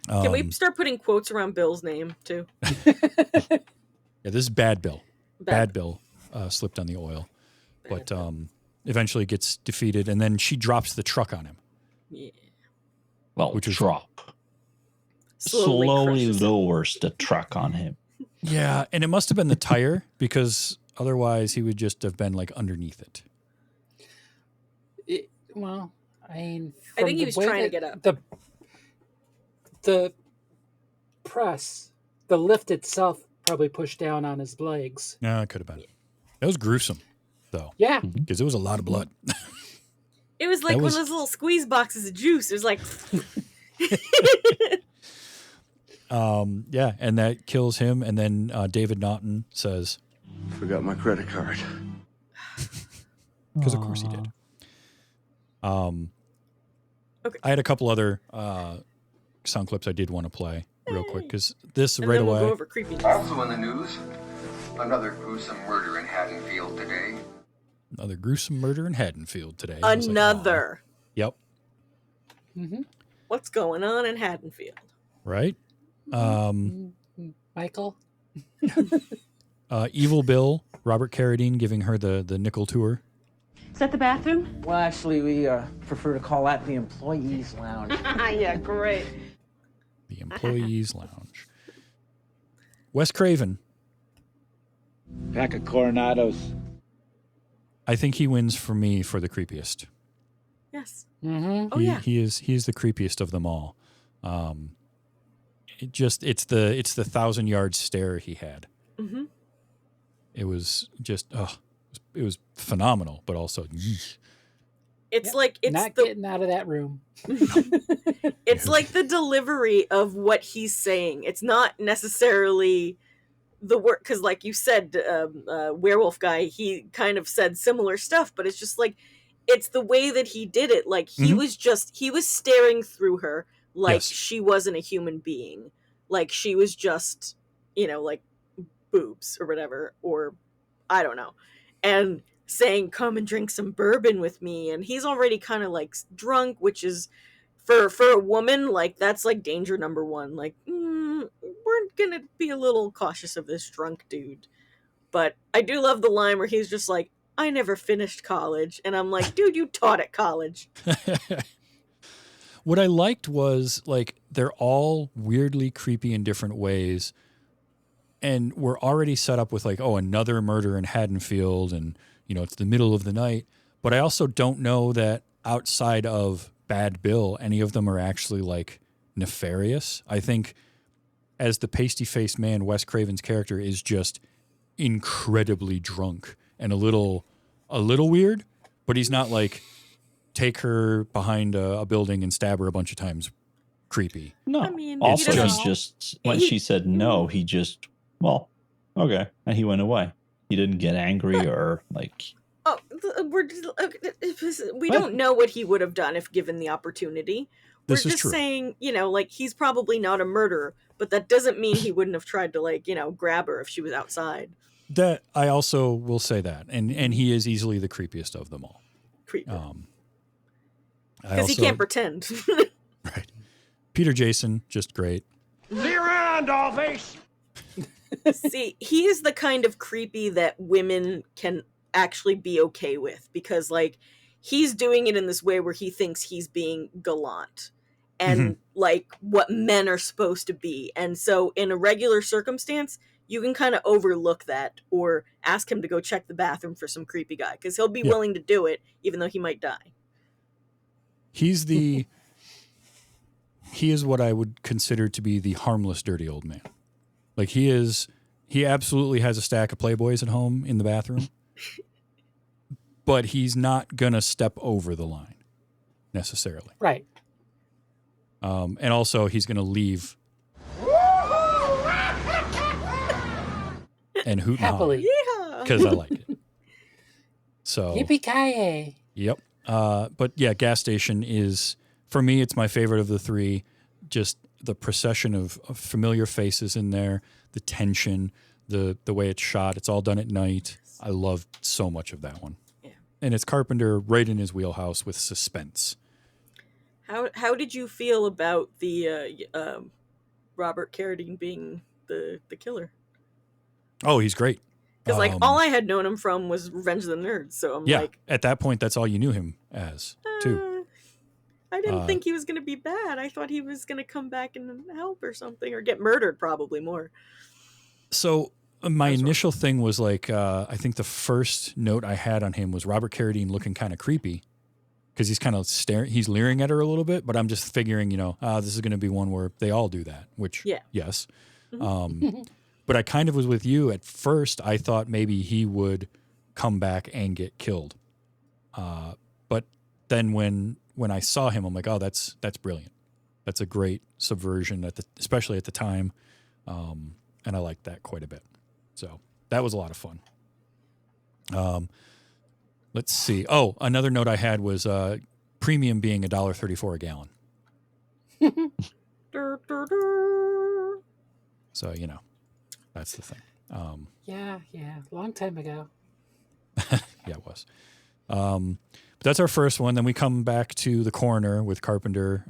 Can we start putting quotes around Bill's name too? Yeah, this is Bad Bill. Bad Bill slipped on the oil, but eventually gets defeated, and then she drops the truck on him. Yeah. Well, Which is- drop. Slowly Slowly crushes him. lowers the truck on him. Yeah, and it must have been the tire, because otherwise he would just have been like underneath it. I mean, I think he from was the way trying to that get up. The press, the lift itself probably pushed down on his legs. No, it could have been. That was gruesome, though, Yeah. because it was a lot of blood. It was like That was- one of those little squeeze boxes of juice. It was like, Yeah, and that kills him, and then David Naughton says, Forgot my credit card. because of course he did. Okay. I had a couple other sound clips I did want to play real quick, because this and right then we'll away. go over creepiness. Also in the news, another gruesome murder in Haddonfield today. Another gruesome murder in Haddonfield today. I was like, "Aw." Another. Yep. Mm-hmm. What's going on in Haddonfield? Right. Michael. Evil Bill, Robert Carradine giving her the nickel tour. Is that the bathroom? Well, actually, we prefer to call that the employees' lounge. Yeah, great. The Employees Lounge. Wes Craven. Pack of Coronados. I think he wins for me for the creepiest. Yes. Mm-hmm. Oh, yeah. He is the creepiest of them all. It's the 1,000-yard stare he had. Mm-hmm. It was just it was phenomenal, but also It's like it's Not the getting out of that room. it's like the delivery of what he's saying. It's not necessarily the word, because like you said, werewolf guy, he kind of said similar stuff, but it's just like it's the way that he did it. Like he was staring through her like Yes. she wasn't a human being, like she was just like boobs or whatever, or I don't know, and saying, come and drink some bourbon with me. And he's already kind of like drunk, which is for a woman, like that's like danger number one. Like, we're gonna be a little cautious of this drunk dude. But I do love the line where he's just like, I never finished college. And I'm like, dude, you taught at college. What I liked was, like, they're all weirdly creepy in different ways. And we're already set up with, like, oh, another murder in Haddonfield. And, you know, it's the middle of the night. But I also don't know that outside of Bad Bill, any of them are actually, like, nefarious. I think as the pasty-faced man, Wes Craven's character is just incredibly drunk and a little weird, but he's not like take her behind a building and stab her a bunch of times creepy. No. I mean, also, you know, he just, when she said no, he just, well, okay. And he went away. He didn't get angry or like. Oh, we don't know what he would have done if given the opportunity. We're This is just true. saying, you know, like, he's probably not a murderer, but that doesn't mean he wouldn't have tried to, like, you know, grab her if she was outside. That I also will say that, and he is easily the creepiest of them all. Creepy. I Because he also- can't pretend. Right. Peter Jason, just great. See you around, dollface! See, he is the kind of creepy that women can actually be okay with, because, like, he's doing it in this way where he thinks he's being gallant and like what men are supposed to be. And so in a regular circumstance, you can kind of overlook that or ask him to go check the bathroom for some creepy guy, because he'll be willing to do it even though he might die. He is what I would consider to be the harmless, dirty old man. Like he absolutely has a stack of Playboys at home in the bathroom, but he's not going to step over the line necessarily. Right. And also he's going to leave and hoot and Happily. Yeah. because I like it. So, Yippee-ki-yay. yep. But yeah, Gas Station is, for me, it's my favorite of the three. Just the procession of familiar faces in there, the tension, the way it's shot. It's all done at night. I love so much of that one. Yeah. And it's Carpenter right in his wheelhouse with suspense. How did you feel about the Robert Carradine being the killer? Oh, he's great. Because like all I had known him from was Revenge of the Nerds, so I'm like, at that point, that's all you knew him as too. I didn't think he was going to be bad. I thought he was going to come back and help or something, or get murdered, probably more. So my initial thing was like, I think the first note I had on him was Robert Carradine looking kind of creepy because he's kind of he's leering at her a little bit, but I'm just figuring, you know, this is going to be one where they all do that, which, yes. But I kind of was with you at first. I thought maybe he would come back and get killed. But then when I saw him, I'm like, oh, that's brilliant. That's a great subversion, especially at the time. And I liked that quite a bit. So that was a lot of fun. Let's see. Oh, another note I had was premium being $1.34 a gallon. So, you know, that's the thing. Yeah, long time ago. Yeah, it was. But that's our first one. Then we come back to The Coroner with Carpenter.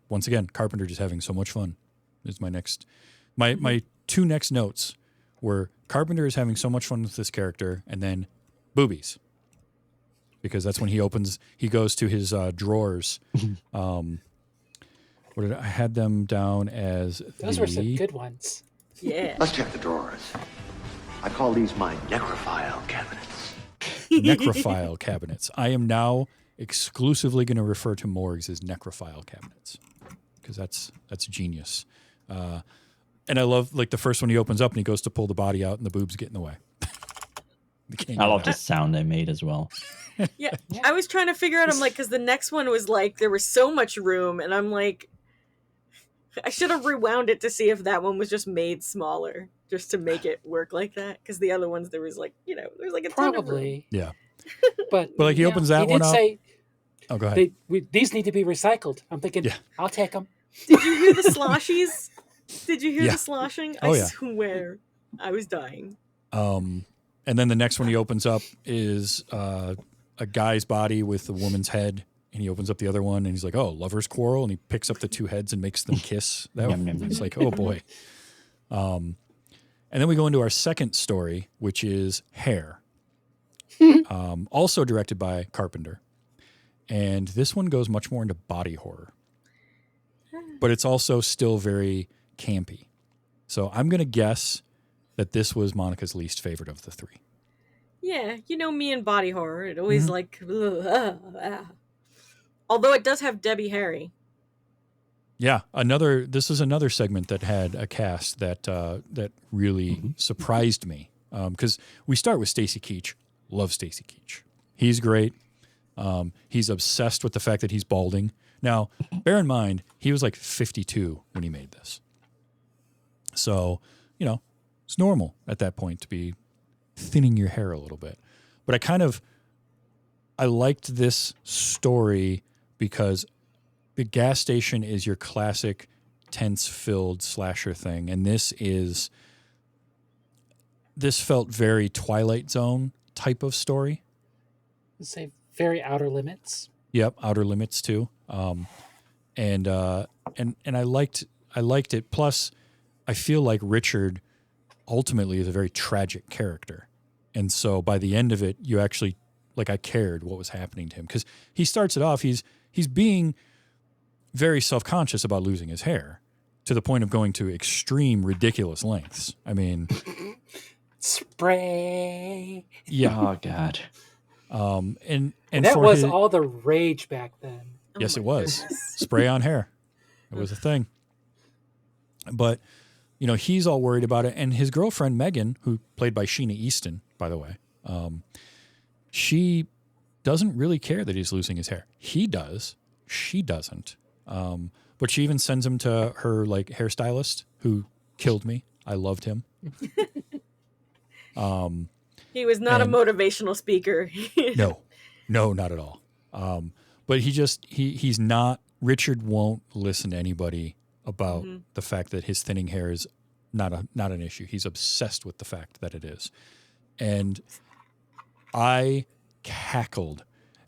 Once again, Carpenter just having so much fun is my next. My two next notes were Carpenter is having so much fun with this character, and then boobies. Because that's when he goes to his drawers. I had them down as Those were some good ones. Yeah. Let's check the drawers. I call these my necrophile cabinets. necrophile cabinets. I am now exclusively going to refer to morgues as necrophile cabinets because that's genius. And I love like the first one he opens up and he goes to pull the body out and the boobs get in the way. I love the sound they made as well. Yeah, I was trying to figure out, I'm like, because the next one was like, there was so much room, and I'm like, I should have rewound it to see if that one was just made smaller, just to make it work like that, because the other ones, there was like, you know, there's like a ton of room. Probably. Yeah. But like he opens that he one did up. say, oh, go ahead. these need to be recycled. I'm thinking, I'll take them. Did you hear the sloshies? Did you hear the sloshing? Oh, I yeah. swear. I was dying. And then the next one he opens up is a guy's body with a woman's head, and he opens up the other one, and he's like, "Oh, lovers quarrel," and he picks up the two heads and makes them kiss. It's like, oh boy. And then we go into our second story, which is Hair, also directed by Carpenter, and this one goes much more into body horror, but it's also still very campy. So I'm gonna guess that this was Monica's least favorite of the three. Yeah, you know me and body horror. It always Although it does have Debbie Harry. Yeah, this is another segment that had a cast that that really surprised me, because we start with Stacy Keach. Love Stacy Keach. He's great. He's obsessed with the fact that he's balding. Now, bear in mind, he was like 52 when he made this. So, it's normal at that point to be thinning your hair a little bit. But I liked this story because the gas station is your classic tense-filled slasher thing, and this felt very Twilight Zone type of story. I'd say very Outer Limits. Yep, Outer Limits too. And I liked it. Plus, I feel like Richard ultimately is a very tragic character, and so by the end of it, you actually I cared what was happening to him, because he starts it off. He's being very self-conscious about losing his hair to the point of going to extreme, ridiculous lengths. I mean, spray. Yeah. Oh God. And that was all the rage back then. Yes, it was. Spray on hair. It was a thing. But, he's all worried about it. And his girlfriend, Megan, who played by Sheena Easton, by the way, she doesn't really care that he's losing his hair. He does. She doesn't. But she even sends him to her hairstylist, who killed me. I loved him. He was not a motivational speaker. No, not at all. But he's not. Richard won't listen to anybody about the fact that his thinning hair is not an issue. He's obsessed with the fact that it is. And I cackled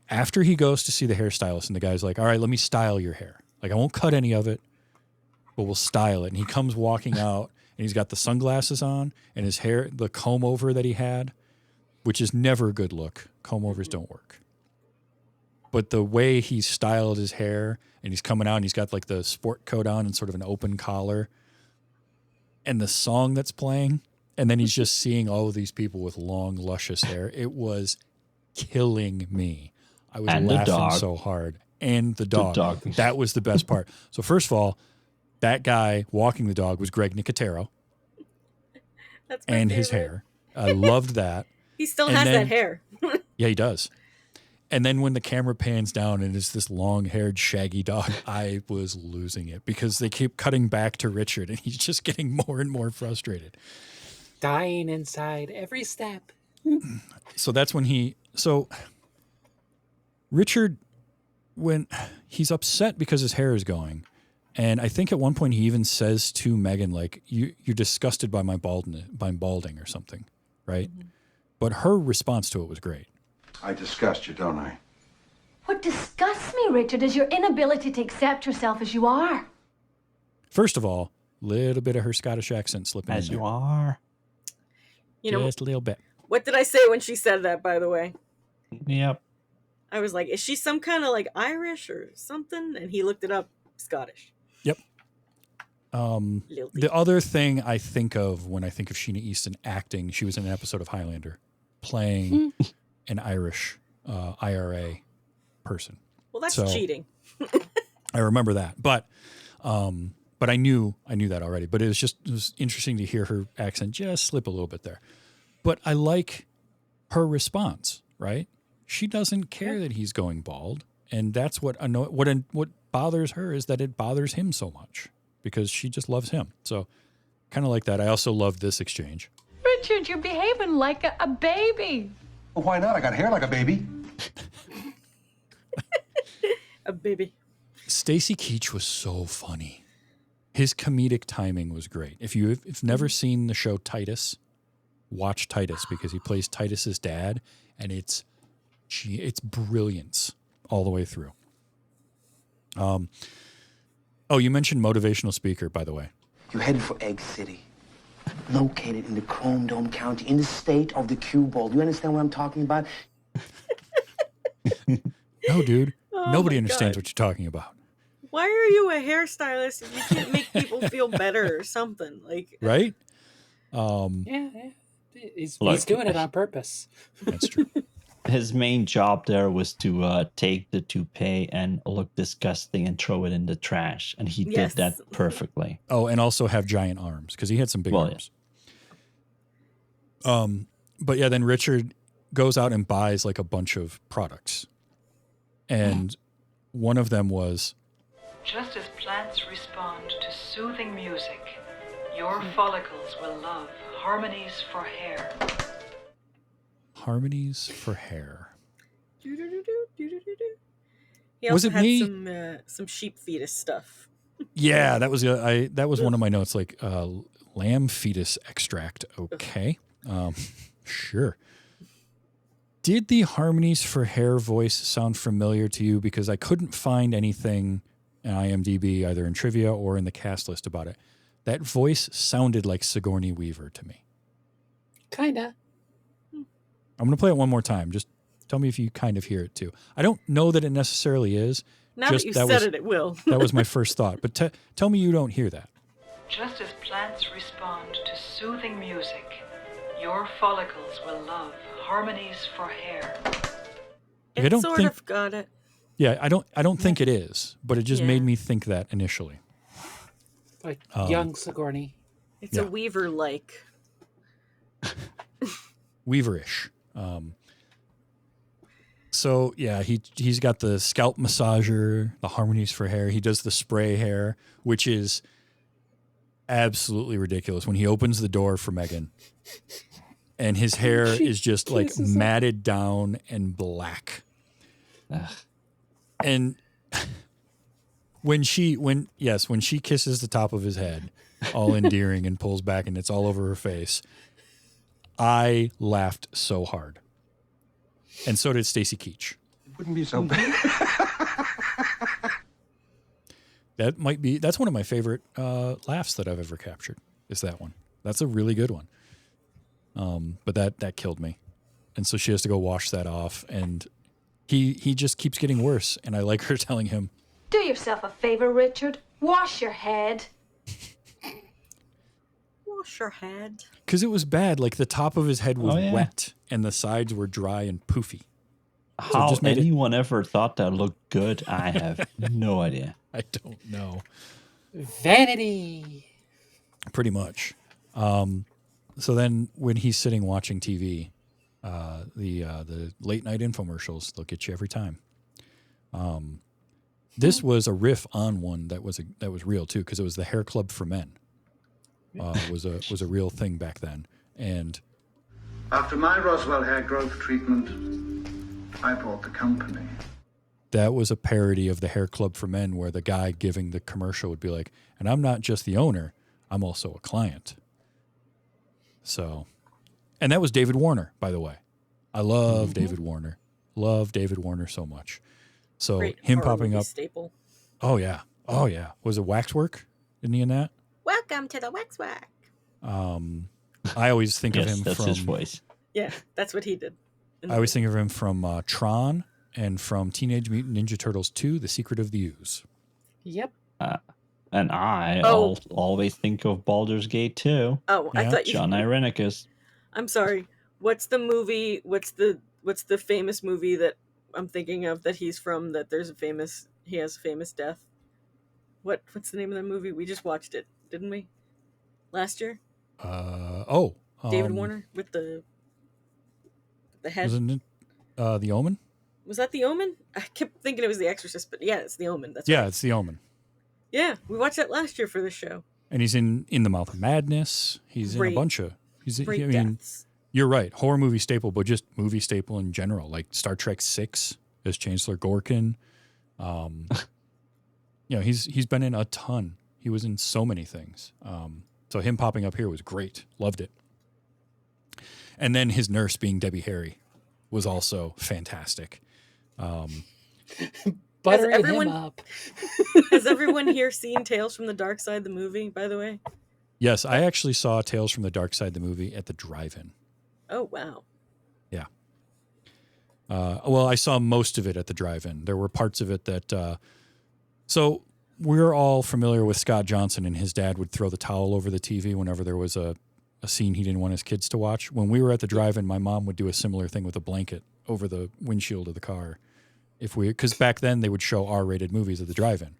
after he goes to see the hairstylist, and the guy's like, "All right, let me style your hair. I won't cut any of it, but we'll style it." And he comes walking out, and he's got the sunglasses on, and his hair, the comb over that he had, which is never a good look. Comb overs don't work. But the way he styled his hair, and he's coming out, and he's got the sport coat on and sort of an open collar, and the song that's playing, and then he's just seeing all of these people with long, luscious hair. It was killing me. I was laughing so hard. And the dog. That was the best part. So first of all, that guy walking the dog was Greg Nicotero. That's my and favorite. His hair. I loved that. He still has that hair. Yeah, he does. And then when the camera pans down and it's this long-haired, shaggy dog, I was losing it because they keep cutting back to Richard, and he's just getting more and more frustrated. Dying inside every step. So that's when Richard, when he's upset because his hair is going, and I think at one point he even says to Megan, you're disgusted by my balding or something, right? Mm-hmm. But her response to it was great. I disgust you, don't I? What disgusts me, Richard, is your inability to accept yourself as you are. First of all, little bit of her Scottish accent slipping as in you there. are. Just a little bit. What did I say when she said that, by the way? Yep. I was like, is she some kind of Irish or something? And he looked it up. Scottish. Yep. The other thing I think of when I think of Sheena Easton acting, she was in an episode of Highlander playing an Irish IRA person. Well, that's cheating. I remember that. But I knew that already. But it was interesting to hear her accent just slip a little bit there. But I like her response, right? She doesn't care that he's going bald, and that's what bothers her is that it bothers him so much because she just loves him. So kind of like that. I also love this exchange. Richard, you're behaving like a baby. Well, why not? I got hair like a baby. A baby. Stacy Keach was so funny. His comedic timing was great. If you've never seen the show Titus, watch Titus because he plays Titus's dad, and it's brilliance all the way through. Oh, you mentioned motivational speaker, by the way. You headed for Egg City, located in the Chrome Dome County, in the state of the cue ball. Do you understand what I'm talking about? No, dude. Oh Nobody my understands God. what you're talking about. Why are you a hairstylist if you can't make people feel better or something? Like, Right? Yeah. He's Look, doing it on purpose. That's true. His main job there was to take the toupee and look disgusting and throw it in the trash, and he Yes. did that perfectly. Oh, and also have giant arms because he had some big Well, arms. But yeah, then Richard goes out and buys like a bunch of products. And one of them was, just as plants respond to soothing music, your follicles will love harmonies for hair. Harmonies for Hair. he Was also it had me? some sheep fetus stuff. Yeah, that was one of my notes, like lamb fetus extract. Okay. Sure. Did the Harmonies for Hair voice sound familiar to you? Because I couldn't find anything in IMDb, either in trivia or in the cast list about it. That voice sounded like Sigourney Weaver to me. Kinda. I'm going to play it one more time. Just tell me if you kind of hear it too. I don't know that it necessarily is. Now that you said it will. That was my first thought. But tell me you don't hear that. Just as plants respond to soothing music, your follicles will love harmonies for hair. I It don't sort think- of got it. Yeah, I don't think it is, but it just Yeah. made me think that initially. Like young Sigourney. It's a Weaver-like. Weaverish. So yeah, he's got the scalp massager, the Harmonies for Hair. He does the spray hair, which is absolutely ridiculous. When he opens the door for Megan, and his hair is just like matted down and black. And when she kisses the top of his head, all endearing, and pulls back and it's all over her face, I laughed so hard. And so did Stacy Keach. It wouldn't be so bad. That's one of my favorite laughs that I've ever captured, is that one. That's a really good one. But that killed me. And so she has to go wash that off, and he just keeps getting worse. And I like her telling him, Do yourself a favor, Richard. Wash your head. Wash your head. because it was bad. Like the top of his head was wet and the sides were dry and poofy. So How it just made anyone ever thought that looked good, I have no idea. I don't know. Vanity. Pretty much. So then when he's sitting watching TV, the late night infomercials, they'll get you every time. This was a riff on one that was real too, because it was the Hair Club for Men. Was a real thing back then. And after my Roswell hair growth treatment, I bought the company. that was a parody of the Hair Club for Men, where the guy giving the commercial would be like, and I'm not just the owner, I'm also a client. So, and that was David Warner, by the way. I love David Warner. Love David Warner so much. So Great him horror popping movie up. staple. Oh yeah. Oh yeah. Was it Waxwork? Isn't he in that? Welcome to the Waxwork. I always think of Yes, him that's from his voice. Yeah, that's what he did. I always think of him from Tron and from Teenage Mutant Ninja Turtles 2, The Secret of the Ooze. Yep. And I Oh. always think of Baldur's Gate 2. Oh, I thought you. John Irenicus. I'm sorry. What's the movie? What's the famous movie that I'm thinking of that he's from? That he has a famous death. What's the name of the movie? We just watched it, didn't we? Last year. David David Warner with the head. Wasn't it The Omen? Was that The Omen? I kept thinking it was The Exorcist, but yeah, it's The Omen. That's Yeah, right. it's The Omen. Yeah, we watched that last year for this show. And he's in The Mouth of Madness. He's in Great- a bunch of. great I mean, deaths. you're right. Horror movie staple, but just movie staple in general. Like Star Trek 6 as Chancellor Gorkin. He's been in a ton. He was in so many things. So him popping up here was great. Loved it. And then his nurse being Debbie Harry was also fantastic. Buttering him up. Has everyone here seen Tales from the Dark Side, the movie, by the way? Yes, I actually saw Tales from the Dark Side, the movie, at the drive-in. Oh, wow. Yeah. Well, I saw most of it at the drive-in. There were parts of it that... so we're all familiar with Scott Johnson, and his dad would throw the towel over the TV whenever there was a scene he didn't want his kids to watch. When we were at the drive-in, my mom would do a similar thing with a blanket over the windshield of the car. Because back then they would show R-rated movies at the drive-in.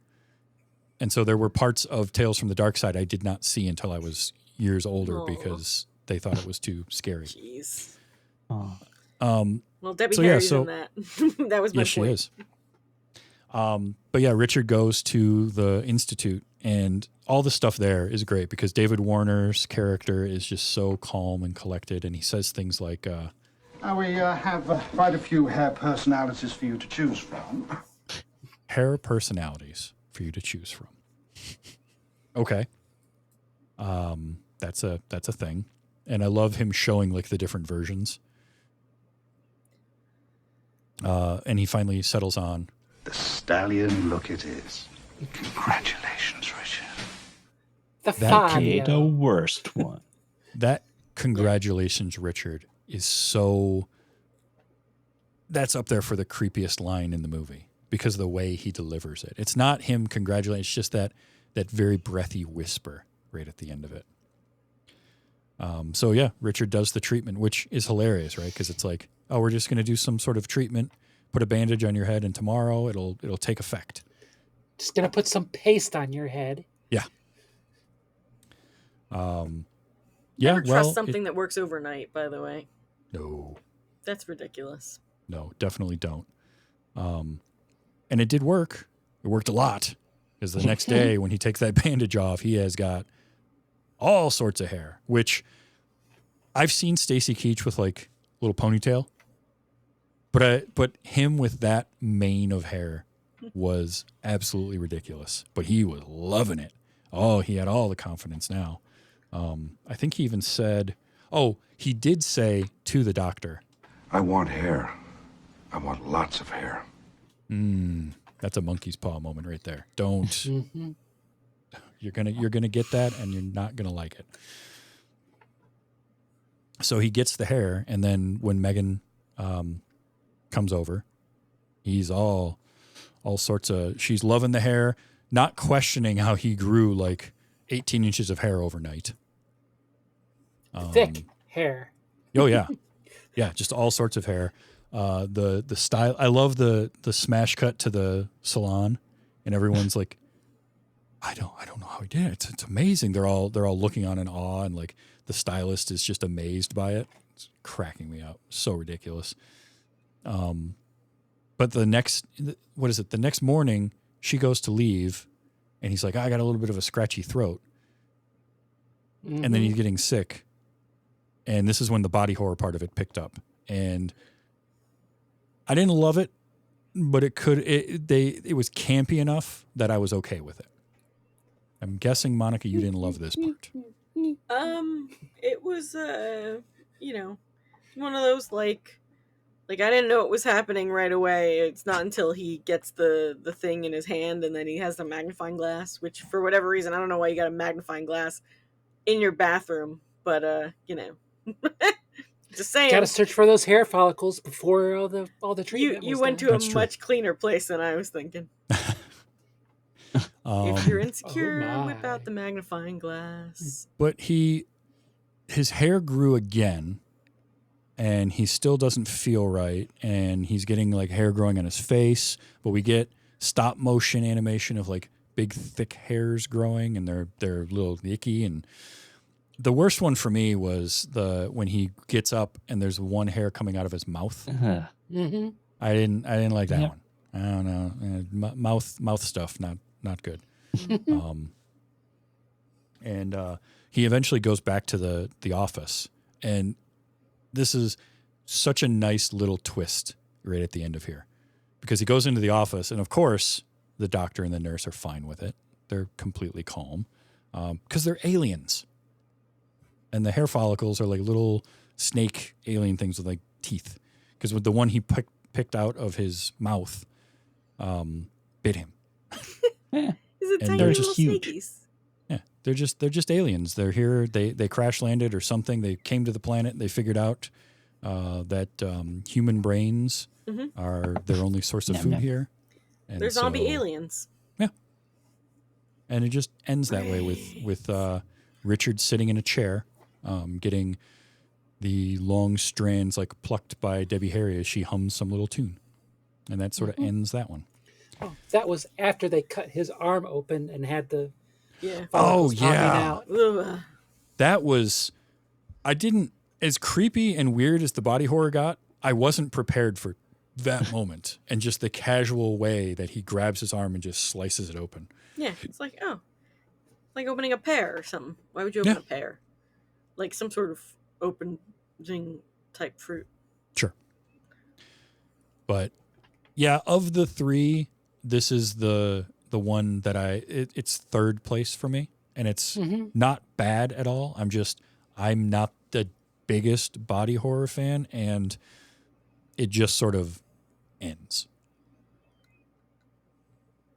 And so there were parts of Tales from the Dark Side I did not see until I was years older because they thought it was too scary. Jeez. Well, Debbie Harry's in that. That was my point. Yes, she is. But yeah, Richard goes to the Institute, and all the stuff there is great because David Warner's character is just so calm and collected, and he says things like... we have quite a few hair personalities for you to choose from. Hair personalities for you to choose from. Okay. That's a thing. And I love him showing like the different versions. And he finally settles on... The stallion look it is. Congratulations, Richard. The worst one. That congratulations, Richard, is so... That's up there for the creepiest line in the movie because of the way he delivers it. It's not him congratulating. It's just that very breathy whisper right at the end of it. So yeah, Richard does the treatment, which is hilarious, right? Because it's like, oh, we're just going to do some sort of treatment, put a bandage on your head, and tomorrow it'll take effect. Just going to put some paste on your head. Yeah. Never trust something that works overnight, by the way. No. That's ridiculous. No, definitely don't. And it did work. It worked a lot. Because the next day when he takes that bandage off, he has got all sorts of hair, which I've seen Stacy Keach with like a little ponytail. But him with that mane of hair was absolutely ridiculous. But he was loving it. Oh, he had all the confidence now. I think he even said, he did say to the doctor, I want hair. I want lots of hair. That's a monkey's paw moment right there. Don't. Mm-hmm. You're gonna get that, and you're not gonna like it. So he gets the hair, and then when Megan comes over, he's all sorts of. She's loving the hair, not questioning how he grew like 18 inches of hair overnight. Thick hair. Oh yeah, yeah, just all sorts of hair. The style. I love the smash cut to the salon, and everyone's like, I don't know how he did it. It's amazing. They're all looking on in awe, and like the stylist is just amazed by it. It's cracking me up. So ridiculous. But the next morning she goes to leave, and he's like, I got a little bit of a scratchy throat, and then he's getting sick, and this is when the body horror part of it picked up, and I didn't love it, but it was campy enough that I was okay with it. I'm guessing, Monica, you didn't love this part. It was one of those like I didn't know it was happening right away. It's not until he gets the thing in his hand and then he has the magnifying glass, which for whatever reason, I don't know why you got a magnifying glass in your bathroom, but just saying. Got to search for those hair follicles before all the treatment. You went to a much cleaner place than I was thinking. If you're insecure, whip out the magnifying glass. But his hair grew again, and he still doesn't feel right, and he's getting like hair growing on his face, but we get stop motion animation of like big thick hairs growing, and they're a little icky. And the worst one for me was when he gets up and there's one hair coming out of his mouth. Mm-hmm. I didn't like that one. I don't know. Mouth stuff, not good. And he eventually goes back to the office, and this is such a nice little twist right at the end of here, because he goes into the office, and of course the doctor and the nurse are fine with it. They're completely calm because they're aliens. And the hair follicles are like little snake alien things with like teeth. Because with the one he picked out of his mouth bit him. Is it And tiny they're little just huge. snakies? Yeah, they're just aliens. They're here. They crash landed or something. They came to the planet. They figured out that human brains are their only source of food here. And They're zombie aliens. Yeah, and it just ends that way with Richard sitting in a chair, getting the long strands like plucked by Debbie Harry as she hums some little tune, and that sort of ends that one. Oh, that was after they cut his arm open and had the Yeah. Oh follicles popping yeah, out. Ugh. that was. I didn't, as creepy and weird as the body horror got, I wasn't prepared for that moment and just the casual way that he grabs his arm and just slices it open. Yeah, it's like, oh, like opening a pear or something. Why would you open a pear? Like some sort of opening type fruit. Sure. But yeah, of the three, this is the one that it's third place for me, and it's not bad at all. I'm not the biggest body horror fan, and it just sort of ends,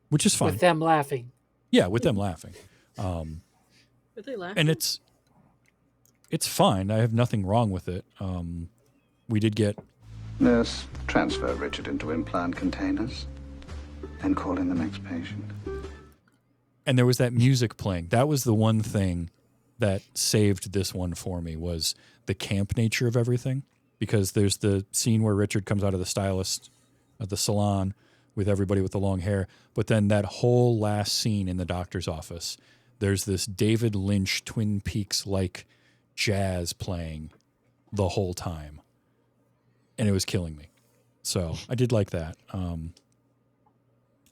which is fine. With them laughing. Yeah, with them laughing. Are they laughing? And it's fine. I have nothing wrong with it. We did get... Nurse, transfer Richard into implant containers. Then call in the next patient. And there was that music playing. That was the one thing that saved this one for me, was the camp nature of everything. Because there's the scene where Richard comes out of the stylist at the salon with everybody with the long hair. But then that whole last scene in the doctor's office, there's this David Lynch Twin Peaks-like jazz playing the whole time. And it was killing me. So I did like that.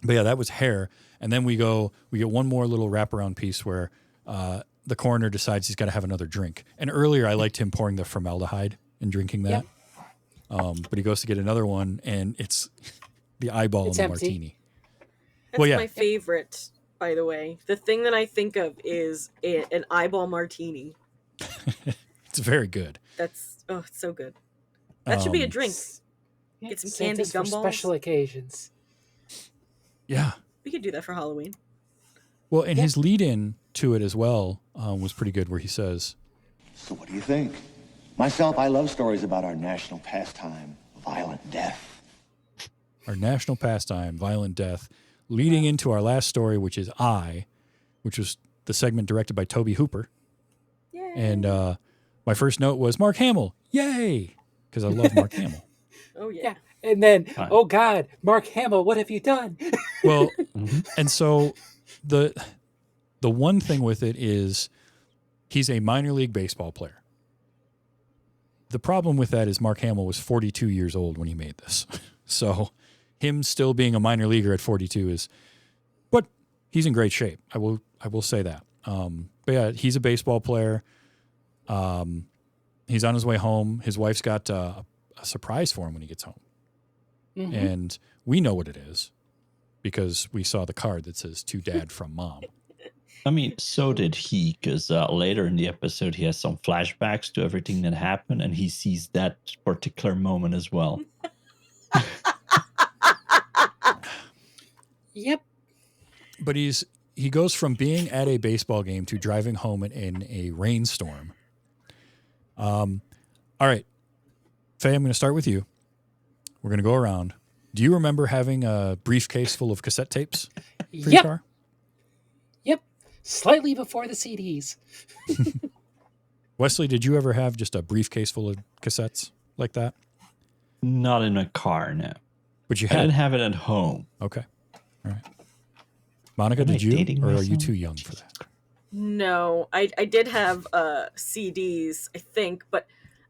But yeah, that was hair. And then we get one more little wraparound piece where the coroner decides he's got to have another drink. And earlier I liked him pouring the formaldehyde and drinking that. Yep. But he goes to get another one, and it's the eyeball in the empty. martini. That's my favorite, by the way. The thing that I think of is an eyeball martini. It's very good. It's so good. That should be a drink. Get some candy Santa's for gumballs. special occasions. Yeah. We could do that for Halloween. Well, and his lead-in to it as well was pretty good, where he says, So what do you think? Myself, I love stories about our national pastime, violent death. Our national pastime, violent death, leading into our last story, which is which was the segment directed by Tobe Hooper. Yay. And my first note was Mark Hamill. Yay! Because I love Mark Hamill. Oh, yeah. And then, oh God, Mark Hamill, what have you done? Well, and so the one thing with it is he's a minor league baseball player. The problem with that is Mark Hamill was 42 years old when he made this. So him still being a minor leaguer at 42 but he's in great shape. I will say that. But yeah, he's a baseball player. He's on his way home. His wife's got a surprise for him when he gets home. Mm-hmm. And we know what it is because we saw the card that says to dad from mom. I mean, so did he, because later in the episode, he has some flashbacks to everything that happened, and he sees that particular moment as well. Yep. But he goes from being at a baseball game to driving home in a rainstorm. All right, Faye, I'm going to start with you. We're going to go around. Do you remember having a briefcase full of cassette tapes for your car? Yep. Slightly before the CDs. Wesley, did you ever have just a briefcase full of cassettes like that? Not in a car, no. But you I had. didn't have it at home. Okay. All right. Monica, did you? Or are you too young for that? No, I did have CDs, I think, but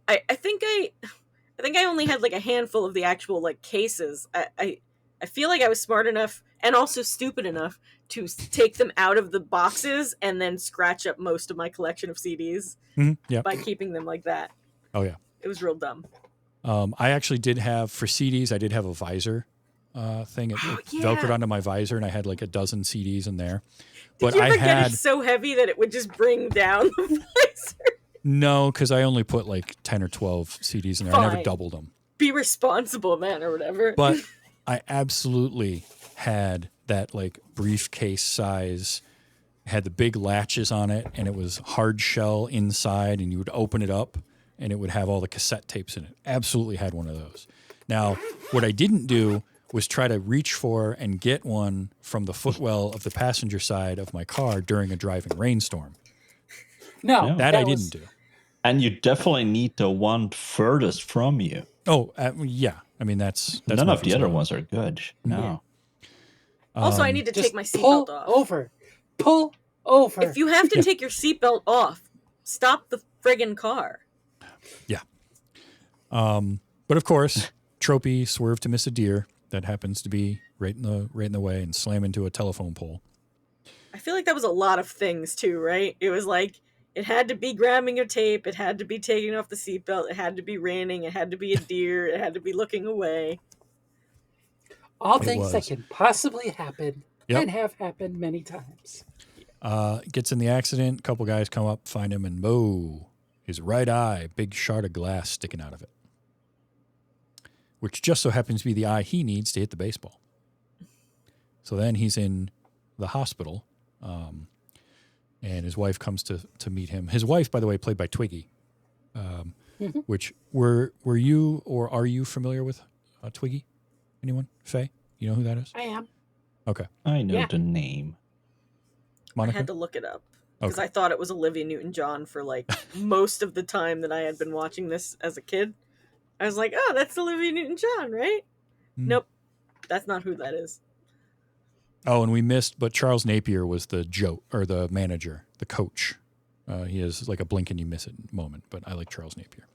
I think I only had like a handful of the actual like cases. I feel like I was smart enough and also stupid enough to take them out of the boxes and then scratch up most of my collection of CDs by keeping them like that. Oh yeah, it was real dumb. I actually did have, for CDs, I did have a visor thing. It yeah. velcroed onto my visor, and I had like a dozen CDs in there. Did But you ever I get had it so heavy that it would just bring down the visor? no, because I only put like 10 or 12 CDs in there. I never Fine. doubled them. Be responsible, man, or whatever. But I absolutely had that like briefcase size. It had the big latches on it, and it was hard shell inside, and you would open it up, and it would have all the cassette tapes in it. Absolutely had one of those. Now, what I didn't do was try to reach for and get one from the footwell of the passenger side of my car during a driving rainstorm. No, that I didn't do. And you definitely need the one furthest from you. Oh, yeah. I mean, that's none of the other ones are good. No. Also, I need to Just take my seatbelt off. Pull over. If you have to take your seatbelt off, stop the friggin' car. Yeah. But of course, Tropy swerved to miss a deer that happens to be right in the way and slam into a telephone pole. I feel like that was a lot of things too, right? It was like it had to be grabbing a tape, it had to be taking off the seatbelt, it had to be raining, it had to be a deer, it had to be looking away. All things that can possibly happen and have happened many times. Gets in the accident, a couple guys come up, find him, and his right eye, big shard of glass sticking out of it. Which just so happens to be the eye he needs to hit the baseball. So then he's in the hospital, and his wife comes to meet him. His wife, by the way, played by Twiggy, which were you or are you familiar with Twiggy? Anyone? Faye? You know who that is? I am. Okay. I know the name. Monica? I had to look it up because I thought it was Olivia Newton-John for like most of the time that I had been watching this as a kid. I was like, oh, that's Olivia Newton-John, right? Nope. That's not who that is. Oh, and we missed, but Charles Napier was the the manager, the coach. He has like a blink and you miss it moment, but I like Charles Napier.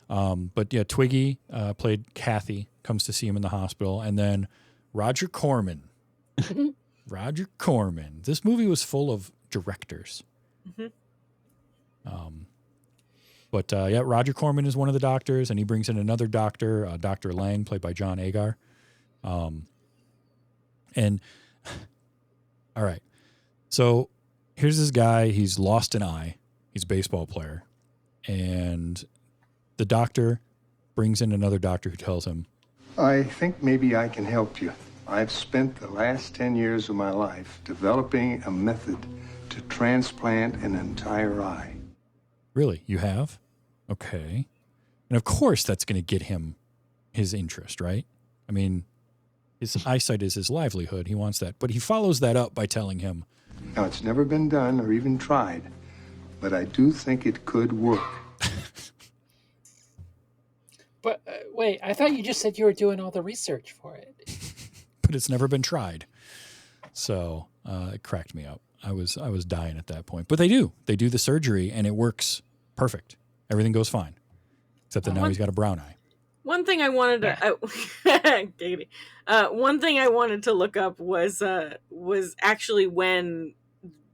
But yeah, Twiggy played Kathy, comes to see him in the hospital, and then Roger Corman. Roger Corman. This movie was full of directors. But yeah, Roger Corman is one of the doctors, and he brings in another doctor, Dr. Lang, played by John Agar. And all right, so here's this guy. He's lost an eye. He's a baseball player, and the doctor brings in another doctor who tells him, I think maybe I can help you. I've spent the last 10 years of my life developing a method to transplant an entire eye. Really? You have? Okay. And of course that's going to get him his interest, right? I mean, his eyesight is his livelihood. He wants that. But he follows that up by telling him, Now, it's never been done or even tried, but I do think it could work. But wait, I thought you just said you were doing all the research for it. but it's never been tried. So it cracked me up. I was dying at that point. But they do the surgery, and it works perfect. Everything goes fine, except that now he's got a brown eye. One thing I wanted to one thing I wanted to look up was actually when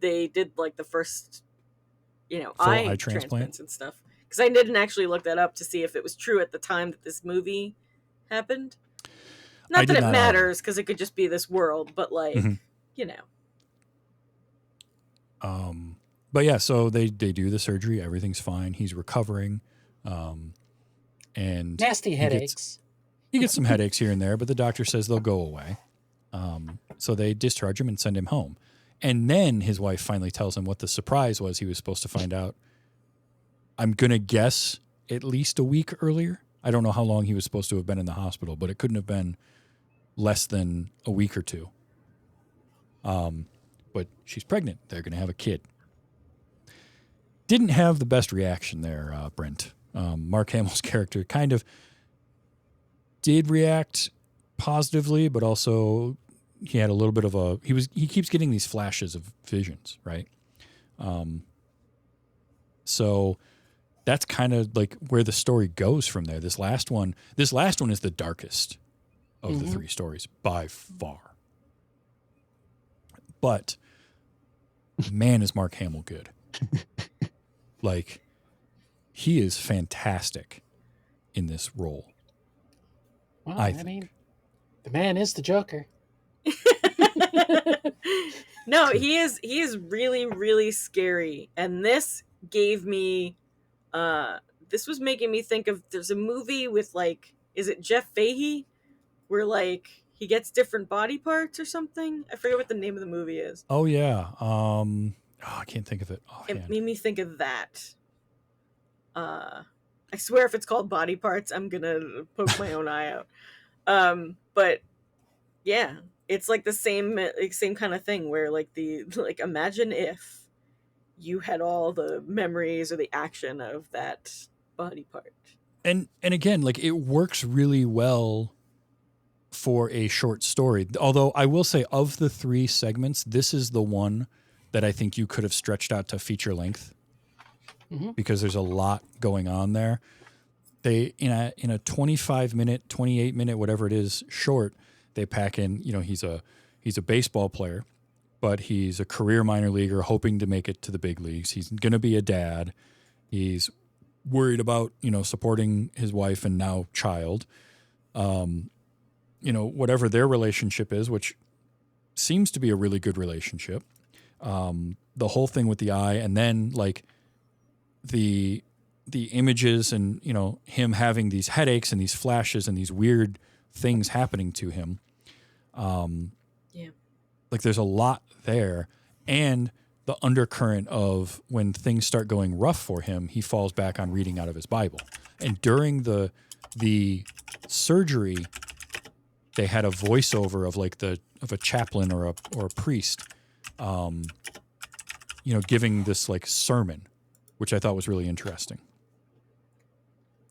they did like the first eye transplants and stuff, because I didn't actually look that up to see if it was true at the time that this movie happened. Not that it matters, because it could just be this world, but like But yeah, so they do the surgery. Everything's fine. He's recovering. And nasty headaches. He gets some headaches here and there, but the doctor says they'll go away. So they discharge him and send him home. And then his wife finally tells him what the surprise was he was supposed to find out. I'm going to guess at least a week earlier. I don't know how long he was supposed to have been in the hospital, but it couldn't have been less than a week or two. But she's pregnant. They're going to have a kid. Didn't have the best reaction there, Brent. Mark Hamill's character kind of did react positively, but also he had a little bit of he keeps getting these flashes of visions, right? So that's kind of like where the story goes from there. This last one is the darkest of the three stories by far. But man, is Mark Hamill good. Like, he is fantastic in this role. Well, I think. The man is the Joker. No, he is really, really scary. And this gave me this was making me think of, there's a movie with like, is it Jeff Fahey? Where like he gets different body parts or something. I forget what the name of the movie is. Oh yeah. I can't think of it offhand. It made me think of that. I swear if it's called Body Parts, I'm gonna poke my own eye out. But yeah, it's like the same kind of thing where like imagine if you had all the memories or the action of that body part. And again, like it works really well for a short story. Although I will say, of the 3 segments, this is the one that I think you could have stretched out to feature length, because there's a lot going on there. They in a 25-minute, 28-minute, whatever it is, short, they pack in, he's a baseball player, but he's a career minor leaguer hoping to make it to the big leagues. He's going to be a dad. He's worried about, supporting his wife and now child. Whatever their relationship is, which seems to be a really good relationship. The whole thing with the eye, and then like the images and, him having these headaches and these flashes and these weird things happening to him. Like there's a lot there, and the undercurrent of when things start going rough for him, he falls back on reading out of his Bible. And during the surgery, they had a voiceover of like of a chaplain or a priest, giving this like sermon, which I thought was really interesting.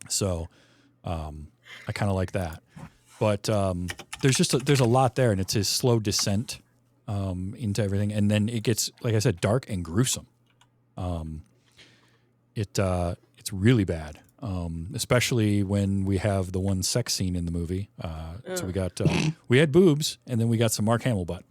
So, I kind of like that, but there's a lot there, and it's his slow descent into everything, and then it gets, like I said, dark and gruesome. It's really bad. Especially when we have the one sex scene in the movie. So we had boobs, and then we got some Mark Hamill butt.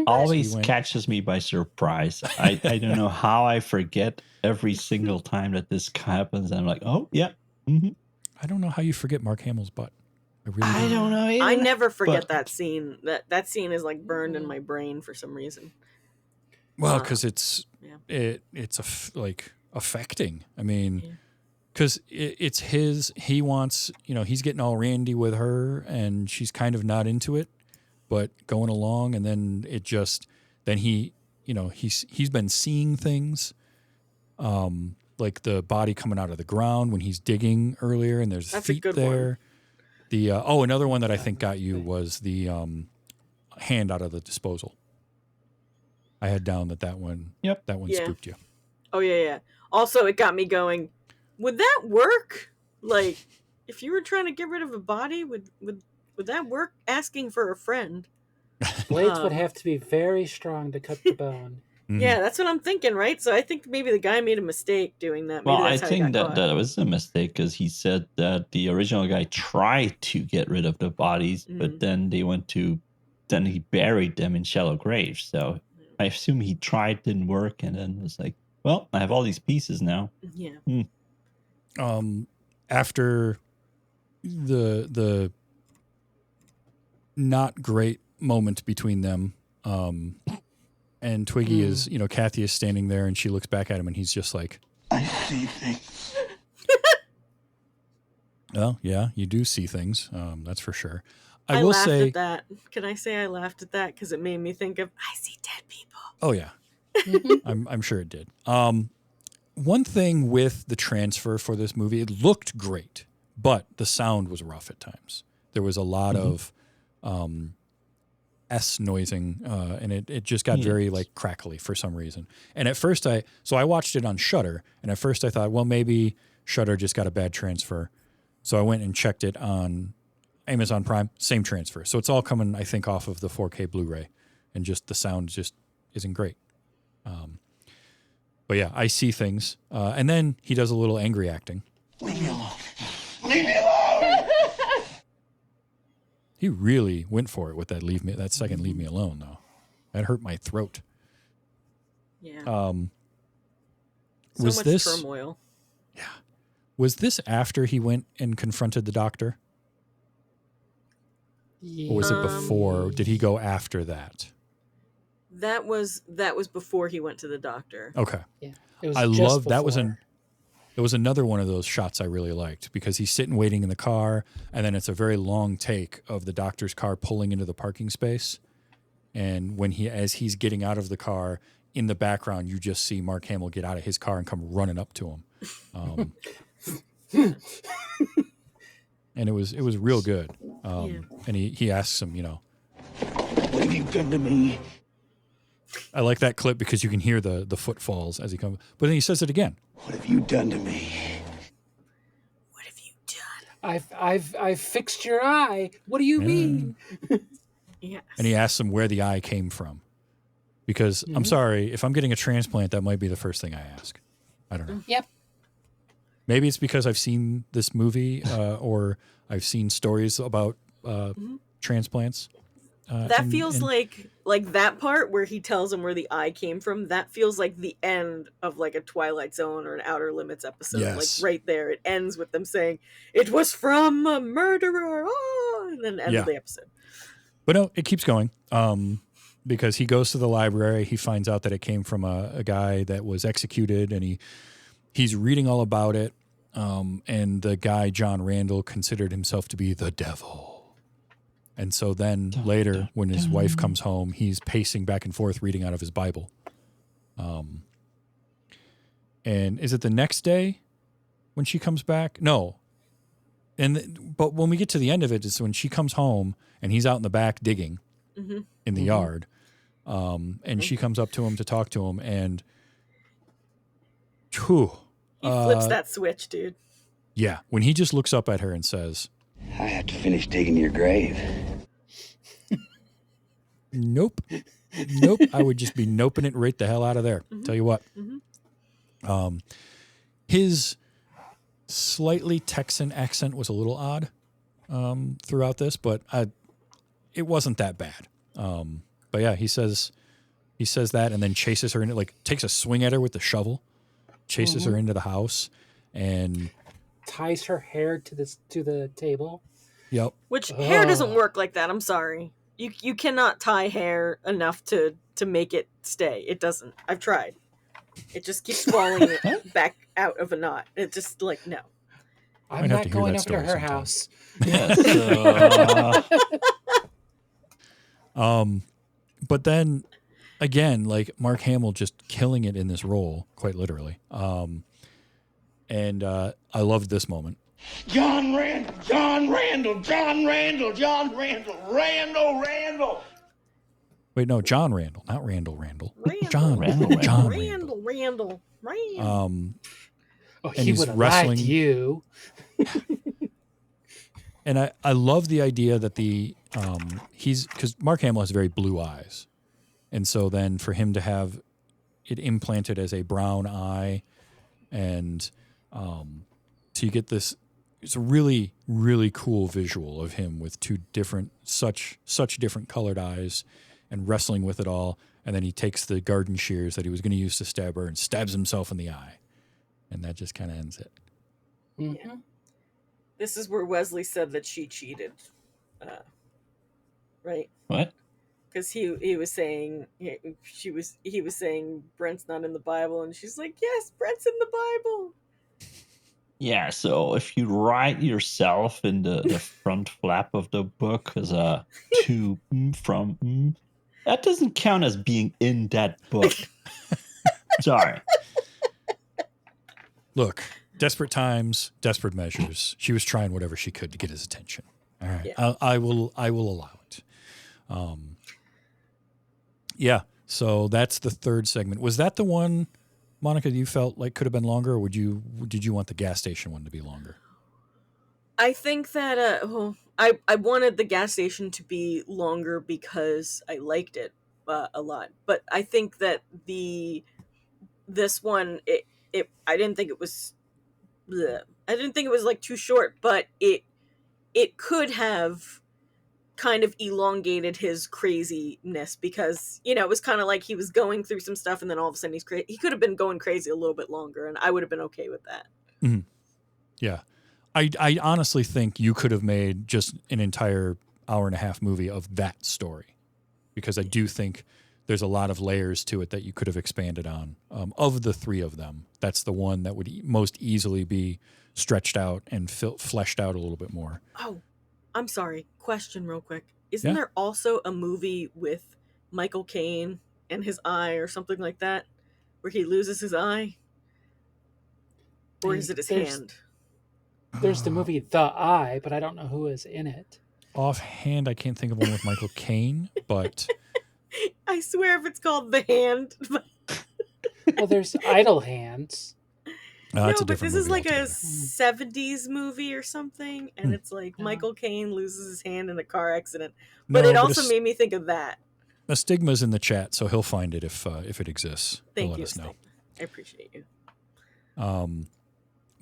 Always catches me by surprise. I don't know how I forget every single time that this happens. I'm like, oh yeah. Mm-hmm. I don't know how you forget Mark Hamill's butt. I don't know either. I never forget that scene. That scene is like burned in my brain for some reason. Well, because it's affecting. I mean, because it's his. He wants, he's getting all randy with her, and she's kind of not into it, but going along, and then he's been seeing things, like the body coming out of the ground when he's digging earlier, and there's feet there. One. Another one that I think got you was the hand out of the disposal. I had down that one. Yep, that one spooked you. Oh yeah. Also, it got me going. Would that work? Like, if you were trying to get rid of a body, would that work? Asking for a friend. Blades would have to be very strong to cut the bone. Yeah, that's what I'm thinking, right? So I think maybe the guy made a mistake doing that. Maybe I think that was a mistake, because he said that the original guy tried to get rid of the bodies, but then then he buried them in shallow graves. So I assume he tried, didn't work, and then was like, well, I have all these pieces now. Yeah. After the not great moment between them, and Twiggy is, Kathy is standing there, and she looks back at him, and he's just like, I see things. Well, yeah, you do see things. That's for sure. I will laughed at that. Can I say I laughed at that because it made me think of, I see dead people. Oh yeah, I'm sure it did. One thing with the transfer for this movie, it looked great, but the sound was rough at times. There was a lot of S-noising, and it just got very like crackly for some reason. And at first I watched it on Shudder, and at first I thought, well, maybe Shudder just got a bad transfer. So I went and checked it on Amazon Prime, same transfer. So it's all coming, I think, off of the 4K Blu-ray, and just the sound just isn't great. But yeah, I see things. And then he does a little angry acting. Leave me alone. Leave me alone! He really went for it with that second "Leave Me Alone," though. That hurt my throat. Yeah. Was much this turmoil? Yeah. Was this after he went and confronted the doctor? Or was it before? Did he go after that? That was before he went to the doctor. Okay. Yeah. It was I just love that. before. It was another one of those shots I really liked because he's sitting waiting in the car, and then it's a very long take of the doctor's car pulling into the parking space. And as he's getting out of the car, in the background, you just see Mark Hamill get out of his car and come running up to him. And it was real good. And he asks him, what have you done to me? I like that clip because you can hear the footfalls as he comes. But then he says it again. What have you done to me? What have you done? I've fixed your eye. What do you mean? Yes. And he asks him where the eye came from. Because I'm sorry, if I'm getting a transplant, that might be the first thing I ask. I don't know. Yep. Maybe it's because I've seen this movie or I've seen stories about transplants. That feels like that part where he tells him where the eye came from. That feels like the end of like a Twilight Zone or an Outer Limits episode. Yes. Like right there, it ends with them saying it was from a murderer, and then ends the episode. But no, it keeps going because he goes to the library. He finds out that it came from a guy that was executed, and he's reading all about it. And the guy John Randall considered himself to be the devil. And so then later, when his wife comes home, he's pacing back and forth reading out of his Bible. And is it the next day when she comes back? No. But when we get to the end of it, it's when she comes home and he's out in the back digging in the yard. And she comes up to him to talk to him. And he flips that switch, dude. Yeah. When he just looks up at her and says, I have to finish digging your grave. Nope. I would just be noping it right the hell out of there. Tell you what. His slightly Texan accent was a little odd throughout this, but it wasn't that bad. But yeah, he says that and then chases her into, takes a swing at her with the shovel, chases her into the house, and ties her hair to the table. Yep. Which hair doesn't work like that. I'm sorry. You cannot tie hair enough to make it stay. It doesn't. I've tried. It just keeps falling back out of a knot. It just no. I'm not going over to her house. Yes. But then again, Mark Hamill just killing it in this role, quite literally. And I loved this moment. John Randall. Wait, no, John Randall, not Randall. John Randall. Randall. He would have lied to you. And I love the idea that because Mark Hamill has very blue eyes. And so then for him to have it implanted as a brown eye, and so you get this, it's a really, really cool visual of him with two different, such different colored eyes and wrestling with it all. And then he takes the garden shears that he was going to use to stab her and stabs himself in the eye. And that just kind of ends it. Mm-hmm. This is where Wesley said that she cheated. Right? What? Because he was saying he was saying Brent's not in the Bible, and she's like, yes, Brent's in the Bible. Yeah, so if you write yourself in the front flap of the book as a to from, that doesn't count as being in that book. Sorry. Look, desperate times, desperate measures. She was trying whatever she could to get his attention. All right, yeah. I will allow it. Yeah, so that's the third segment. Was that the one, Monica, you felt like could have been longer, or did you want the gas station one to be longer? I think that I wanted the gas station to be longer because I liked it a lot. But I think that this one I didn't think it was too short, but it could have kind of elongated his craziness, because it was kind of like he was going through some stuff and then all of a sudden he's crazy. He could have been going crazy a little bit longer, and I would have been okay with that. Mm-hmm. Yeah, I honestly think you could have made just an entire hour-and-a-half movie of that story, because I do think there's a lot of layers to it that you could have expanded on. Of the three of them, that's the one that would most easily be stretched out and fleshed out a little bit more. Oh, I'm sorry. Question real quick. Isn't there also a movie with Michael Caine and his eye or something like that, where he loses his eye? Or is it his hand? There's the movie The Eye, but I don't know who is in it. Offhand, I can't think of one with Michael Caine, but... I swear if it's called The Hand. Well, there's Idle Hands. No, but this is like a 70s movie or something, and it's like Michael Caine loses his hand in a car accident. But it also made me think of that. A Stigma's in the chat, so he'll find it if it exists. Thank Let you, us know. I appreciate you.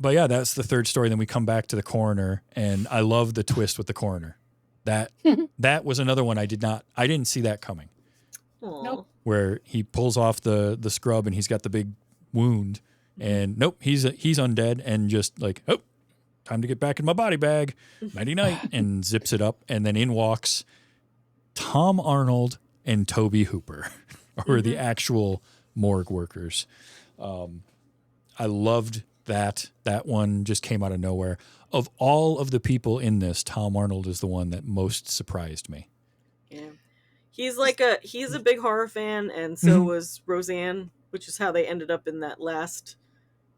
But yeah, that's the third story. Then we come back to the coroner, and I love the twist with the coroner. That was another one I didn't see that coming. Nope. Where he pulls off the scrub and he's got the big wound, and nope, he's undead, and just like, oh, time to get back in my body bag, nighty night, and zips it up, and then in walks Tom Arnold and Tobe Hooper, or the actual morgue workers. I loved that. That one just came out of nowhere. Of all of the people in this, Tom Arnold is the one that most surprised me. Yeah. He's a big horror fan, and so was Roseanne, which is how they ended up in that last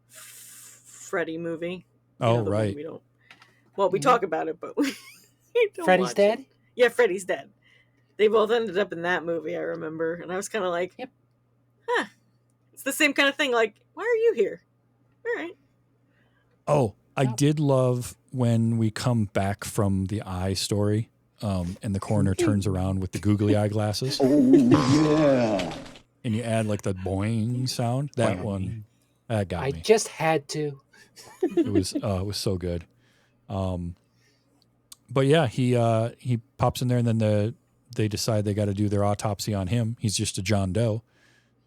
Freddy movie. Oh, right. We talk about it, but we don't Freddy's dead? Yeah, Freddy's dead. They both ended up in that movie, I remember. And I was kind of like, yep. Huh. It's the same kind of thing. Like, why are you here? All right. Oh, I did love when we come back from the eye story, and the coroner turns around with the googly eye glasses. Oh, yeah. And you add like the boing sound. That one, that got me. I just had to. It was so good. But yeah, he pops in there, and then they decide they got to do their autopsy on him. He's just a John Doe.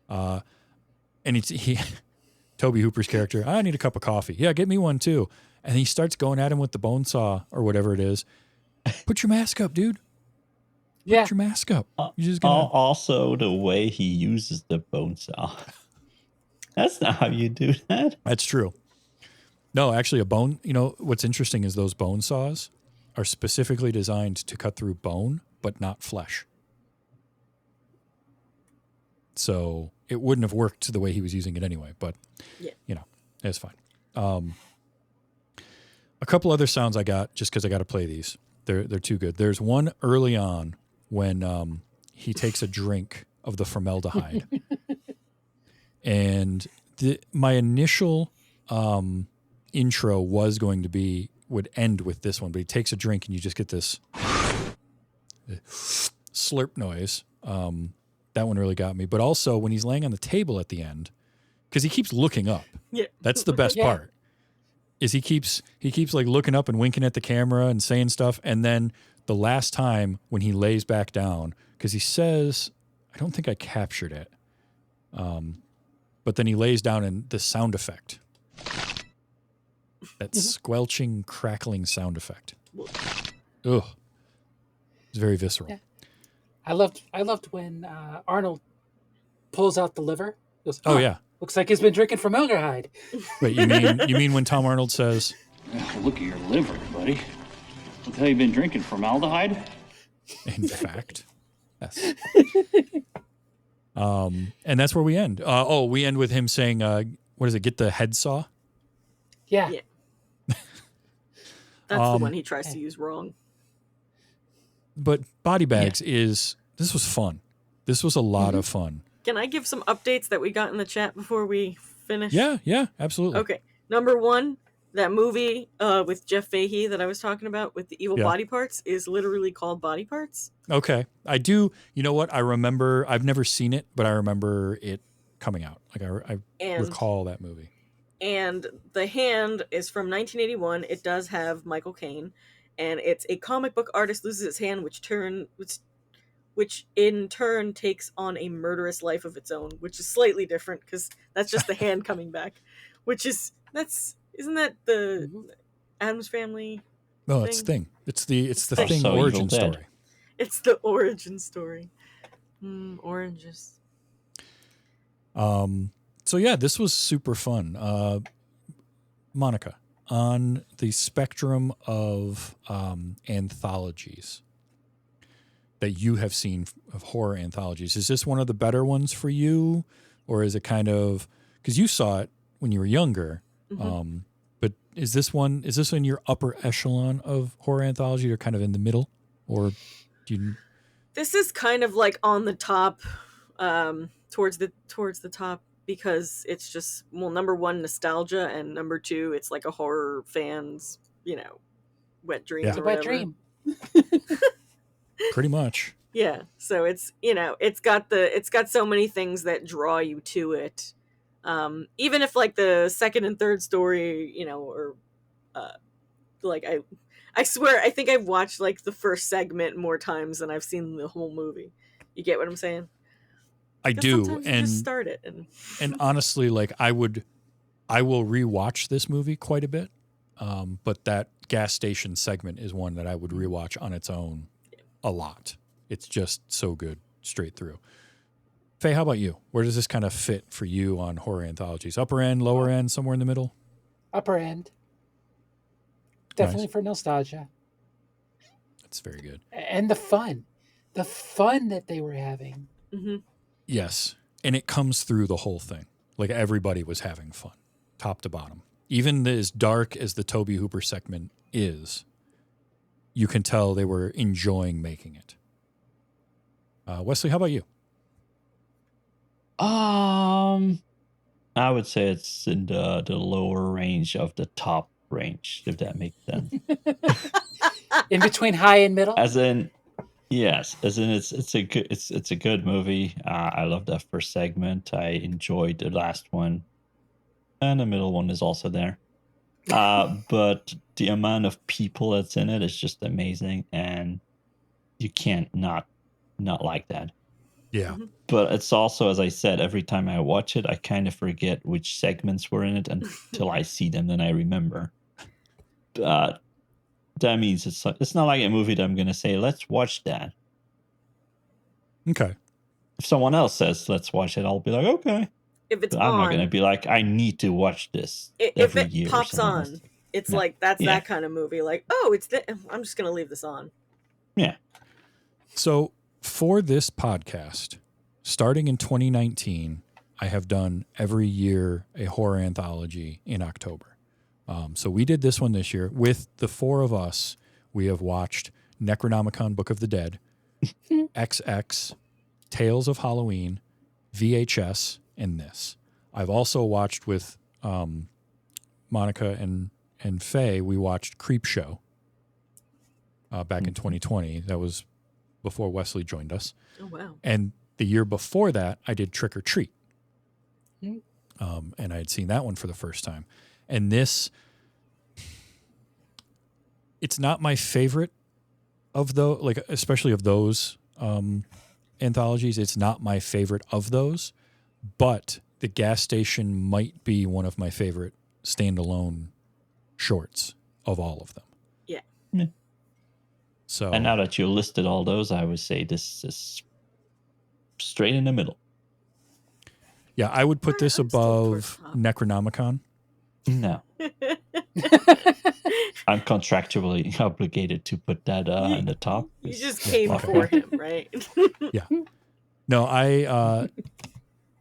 And he Tobe Hooper's character, I need a cup of coffee. Yeah, get me one too. And he starts going at him with the bone saw or whatever it is. Put your mask up, dude. Put your mask up. You're just gonna... Also, the way he uses the bone saw. That's not how you do that. That's true. No, actually, what's interesting is those bone saws are specifically designed to cut through bone, but not flesh. So it wouldn't have worked the way he was using it anyway, but, it's fine. A couple other sounds I got just because I got to play these. They're too good. There's one early on when he takes a drink of the formaldehyde. And my initial intro was going to would end with this one, but he takes a drink and you just get this slurp noise. That one really got me. But also when he's laying on the table at the end, because he keeps looking up. Yeah. That's the best part. Is he keeps like looking up and winking at the camera and saying stuff. And then the last time when he lays back down, because he says, I don't think I captured it. But then he lays down and the sound effect. That squelching, crackling sound effect. Ugh. It's very visceral. Yeah. I loved when Arnold pulls out the liver. He goes, oh yeah. Looks like he's been drinking formaldehyde. Wait, you mean when Tom Arnold says, look at your liver, buddy. Look how you've been drinking formaldehyde. In fact. Yes. And that's where we end. We end with him saying, what is it, get the head saw? Yeah. That's the one he tries to use wrong. But body bags this was fun. This was a lot of fun. Can I give some updates that we got in the chat before we finish? Yeah, absolutely. Okay. Number one, that movie with Jeff Fahey that I was talking about with the evil body parts is literally called Body Parts. Okay. I do. You know what? I remember, I've never seen it, but I remember it coming out. Like I recall that movie. And The Hand is from 1981. It does have Michael Caine. And it's a comic book artist loses his hand, which in turn takes on a murderous life of its own, which is slightly different because that's just the hand coming back, isn't that the Addams Family? No, it's Thing. It's the Thing origin story. It's the origin story. Oranges. So yeah, this was super fun. Monica, on the spectrum of anthologies that you have seen of horror anthologies, is this one of the better ones for you, or is it kind of, because you saw it when you were younger, but is this in your upper echelon of horror anthology, or kind of in the middle, or do you? This is kind of like on the top, towards the top, because it's just, well, number one, nostalgia, and number two, it's like a horror fan's, wet dreams or whatever. Wet dream. Pretty much. Yeah. So it's, it's got so many things that draw you to it. Even if like the second and third story, or like I swear, I think I've watched like the first segment more times than I've seen the whole movie. You get what I'm saying? I do, and just start it, and honestly, like I will rewatch this movie quite a bit, but that gas station segment is one that I would rewatch on its own a lot. It's just so good straight through. Faye, how about you? Where does this kind of fit for you on horror anthologies? Upper end, lower end, somewhere in the middle? Upper end. Definitely Nice. for nostalgia. That's very good. And the fun that they were having. Mm-hmm. Yes, and it comes through the whole thing. Like everybody was having fun, top to bottom. Even as dark as the Tobe Hooper segment is, you can tell they were enjoying making it. Wesley, how about you? I would say it's in the lower range of the top range, if that makes sense. In between high and middle? As in, yes, as in it's a good movie. I love that first segment. I enjoyed the last one, and the middle one is also there. But the amount of people that's in it is just amazing, and you can't not like that. Yeah. But it's also, as I said, every time I watch it, I kind of forget which segments were in it until I see them, then I remember. That means it's not like a movie that I'm going to say, let's watch that. Okay. If someone else says, let's watch it, I'll be like, okay. If it's But I'm on, not going to be like, I need to watch this if every it year. or pops something. on, it's No. like that's Yeah. that kind of movie. Like, oh, I'm just gonna leave this on. Yeah. So for this podcast, starting in 2019, I have done every year a horror anthology in October. So we did this one this year. With the four of us, we have watched Necronomicon Book of the Dead, XX, Tales of Halloween, VHS, and this. I've also watched with Monica and Faye, we watched Creepshow back in 2020. That was before Wesley joined us. Oh, wow. And the year before that, I did Trick or Treat. And I had seen that one for the first time. And this, it's not my favorite of those, like especially of those anthologies. It's not my favorite of those, but the gas station might be one of my favorite standalone shorts of all of them. Yeah. So, And now that you listed all those, I would say this is straight in the middle. yeah, I would put this above Necronomicon. No. I'm contractually obligated to put that in the top. You just came for him, right? Yeah. No, I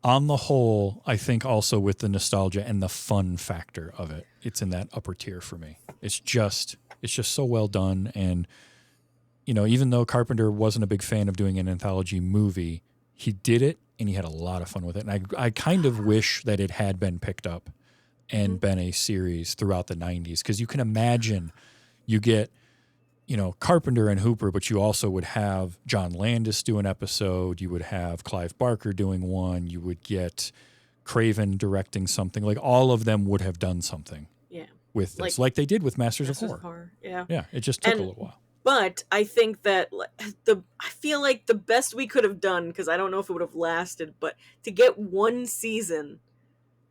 on the whole, I think also with the nostalgia and the fun factor of it, it's in that upper tier for me. It's just so well done. And, even though Carpenter wasn't a big fan of doing an anthology movie, he did it and he had a lot of fun with it. And I kind of wish that it had been picked up and been a series throughout the 90s. Because you can imagine you get, Carpenter and Hooper, but you also would have John Landis do an episode. You would have Clive Barker doing one. You would get Craven directing something. Like all of them would have done something with this, like they did with Masters of Horror. Yeah. Yeah, it just took a little while. But I think that I feel like the best we could have done, because I don't know if it would have lasted, but to get one season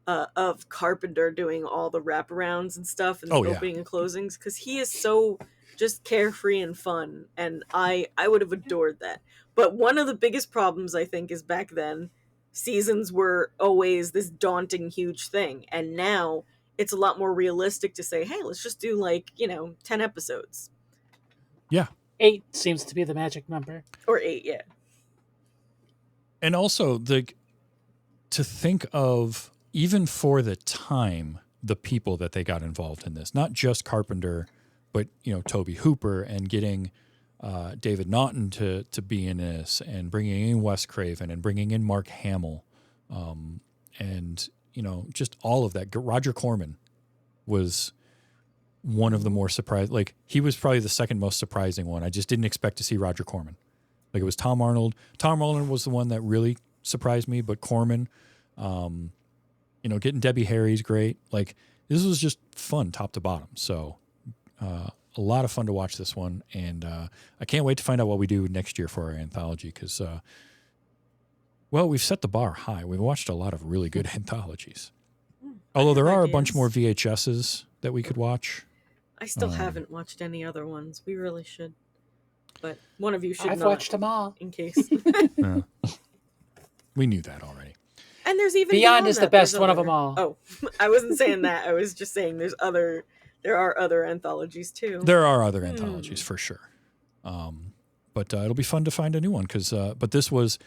of Carpenter doing all the wraparounds and stuff and the opening and closings, because he is so just carefree and fun, and I would have adored that. But one of the biggest problems, I think, is back then seasons were always this daunting huge thing, and now it's a lot more realistic to say, hey, let's just do 10 episodes. Yeah. 8 seems to be the magic number. Or 8, yeah. And also to think of, even for the time, the people that they got involved in this, not just Carpenter, but Tobe Hooper, and getting David Naughton to be in this, and bringing in Wes Craven, and bringing in Mark Hamill, and just all of that. Roger Corman was one of the more surprised. Like, he was probably the second most surprising one. I just didn't expect to see Roger Corman. Like, it was Tom Arnold. Tom Arnold was the one that really surprised me, but Corman, getting Debbie Harry's great. Like, this was just fun top to bottom. So a lot of fun to watch this one, and I can't wait to find out what we do next year for our anthology, because we've set the bar high. We've watched a lot of really good anthologies. Although there are a bunch more VHSs that we could watch. I still haven't watched any other ones. We really should. But one of you should I've not, watched them all. in case. We knew that already. And there's even Beyond is that, the best there's one of other- them all. Oh, I wasn't saying that. I was just saying there are other anthologies too. There are other anthologies for sure. But it'll be fun to find a new one, but this was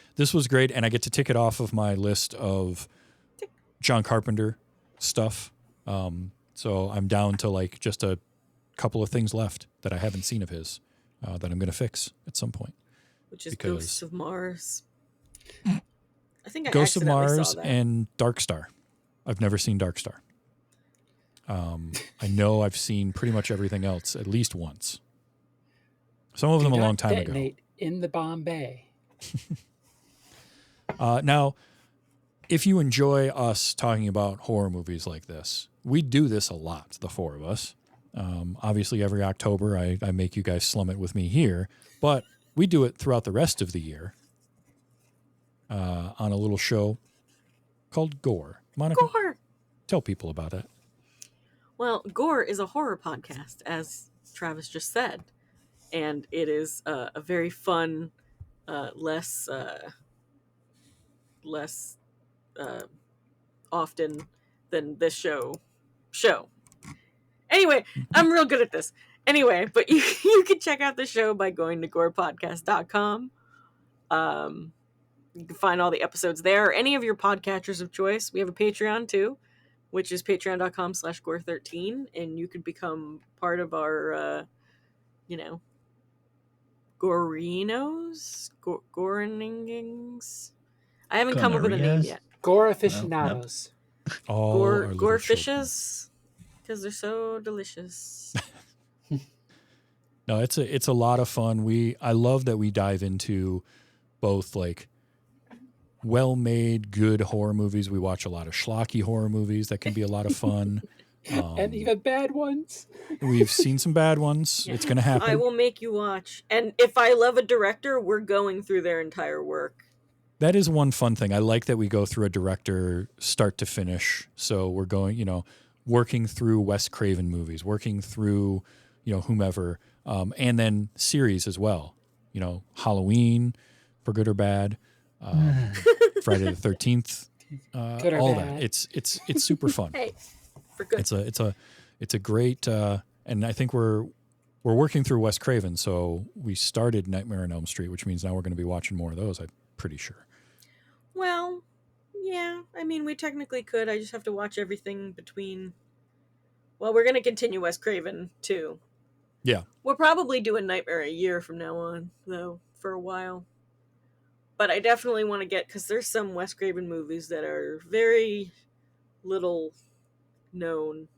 great, and I get to tick it off of my list of John Carpenter stuff. So I'm down to just a couple of things left that I haven't seen of his that I'm going to fix at some point. Which is Ghosts of Mars. I think I Ghosts of accidentally Mars saw that. and Dark Star. I've never seen Dark Star. I know I've seen pretty much everything else at least once. Some of them a long time ago. In the Bombay. Now, if you enjoy us talking about horror movies like this, we do this a lot, the four of us. Obviously, every October, I make you guys slum it with me here, but we do it throughout the rest of the year on a little show called GORE. Monica, GORE! Tell people about it. Well, GORE is a horror podcast, as Travis just said. And it is a very fun, less often than this show. Anyway, I'm real good at this. Anyway, but you can check out the show by going to gorepodcast.com. You can find all the episodes there, or any of your podcatchers of choice. We have a Patreon too, which is patreon.com/gore13, and you can become part of our, Gorenos? Goreningings? I haven't come up with a name yet. Gore aficionados. Gore fishes? Because they're so delicious. No, it's a lot of fun. I love that we dive into both well-made, good horror movies. We watch a lot of schlocky horror movies that can be a lot of fun. And even bad ones. We've seen some bad ones. Yeah. It's going to happen. I will make you watch. And if I love a director, we're going through their entire work. That is one fun thing. I like that we go through a director start to finish. So we're going, working through Wes Craven movies, working through, whomever, and then series as well. Halloween, for good or bad, Friday the 13th, good or all bad. that. It's super fun. Hey, for good. It's a great, and I think we're working through Wes Craven. So we started Nightmare on Elm Street, which means now we're going to be watching more of those. I'm pretty sure. Well, yeah. I mean, we technically could. I just have to watch everything between. Well, we're going to continue Wes Craven too. Yeah. We'll probably do a Nightmare a year from now on, though, for a while. But I definitely want to because there's some Wes Craven movies that are very little known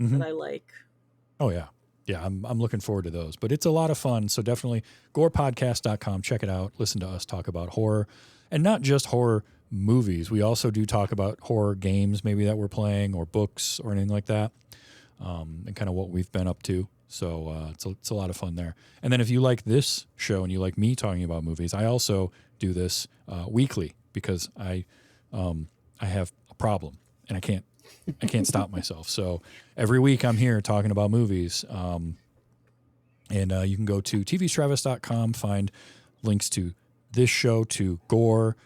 that I like. Oh, yeah. Yeah, I'm looking forward to those. But it's a lot of fun. So definitely gorepodcast.com. Check it out. Listen to us talk about horror. And not just horror movies. We also do talk about horror games maybe that we're playing, or books or anything like that, and kind of what we've been up to. So it's a lot of fun there. And then if you like this show and you like me talking about movies, I also do this weekly because I have a problem and I can't stop myself. So every week I'm here talking about movies. And you can go to tvstravis.com, find links to this show, to GORE,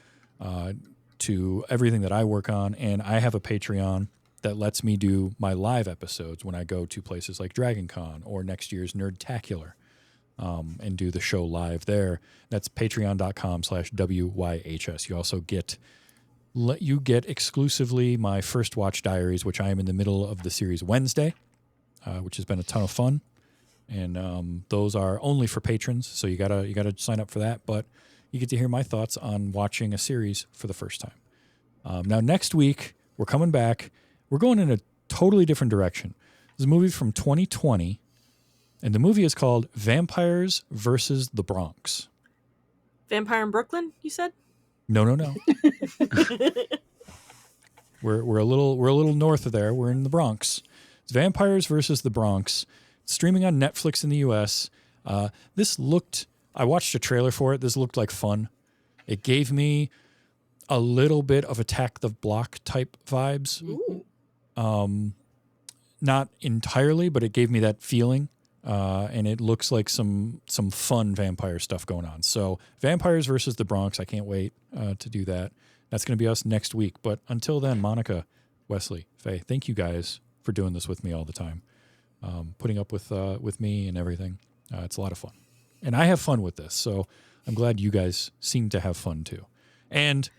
to everything that I work on. And I have a Patreon that lets me do my live episodes when I go to places like Dragon Con or next year's Nerdtacular, and do the show live there. That's patreon.com/WYHS. You also get exclusively my First Watch Diaries, which I am in the middle of the series Wednesday, which has been a ton of fun. And those are only for patrons, so you gotta sign up for that. But you get to hear my thoughts on watching a series for the first time. Now, next week, we're coming back. We're going in a totally different direction. This is a movie from 2020, and the movie is called Vampires versus the Bronx. Vampire in Brooklyn, you said? No. We're a little north of there. We're in the Bronx. It's Vampires versus the Bronx. It's streaming on Netflix in the U.S. I watched a trailer for it. This looked like fun. It gave me a little bit of Attack the Block type vibes. Ooh. Not entirely, but it gave me that feeling. And it looks like some fun vampire stuff going on. So Vampires versus the Bronx. I can't wait to do that. That's going to be us next week. But until then, Monica, Wesley, Faye, thank you guys for doing this with me all the time. Putting up with me and everything. It's a lot of fun. And I have fun with this. So I'm glad you guys seem to have fun too. And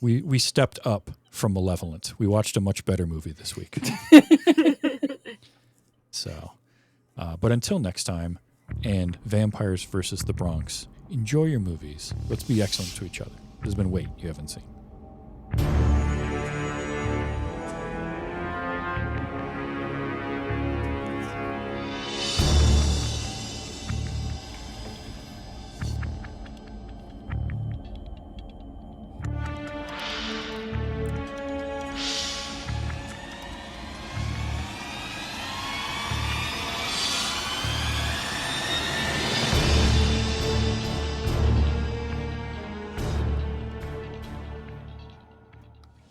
we stepped up from Malevolent. We watched a much better movie this week. So, but until next time, and Vampires versus the Bronx, enjoy your movies. Let's be excellent to each other. There's been Wait You Haven't Seen.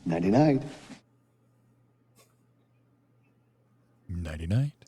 Nighty-night. Nighty-night.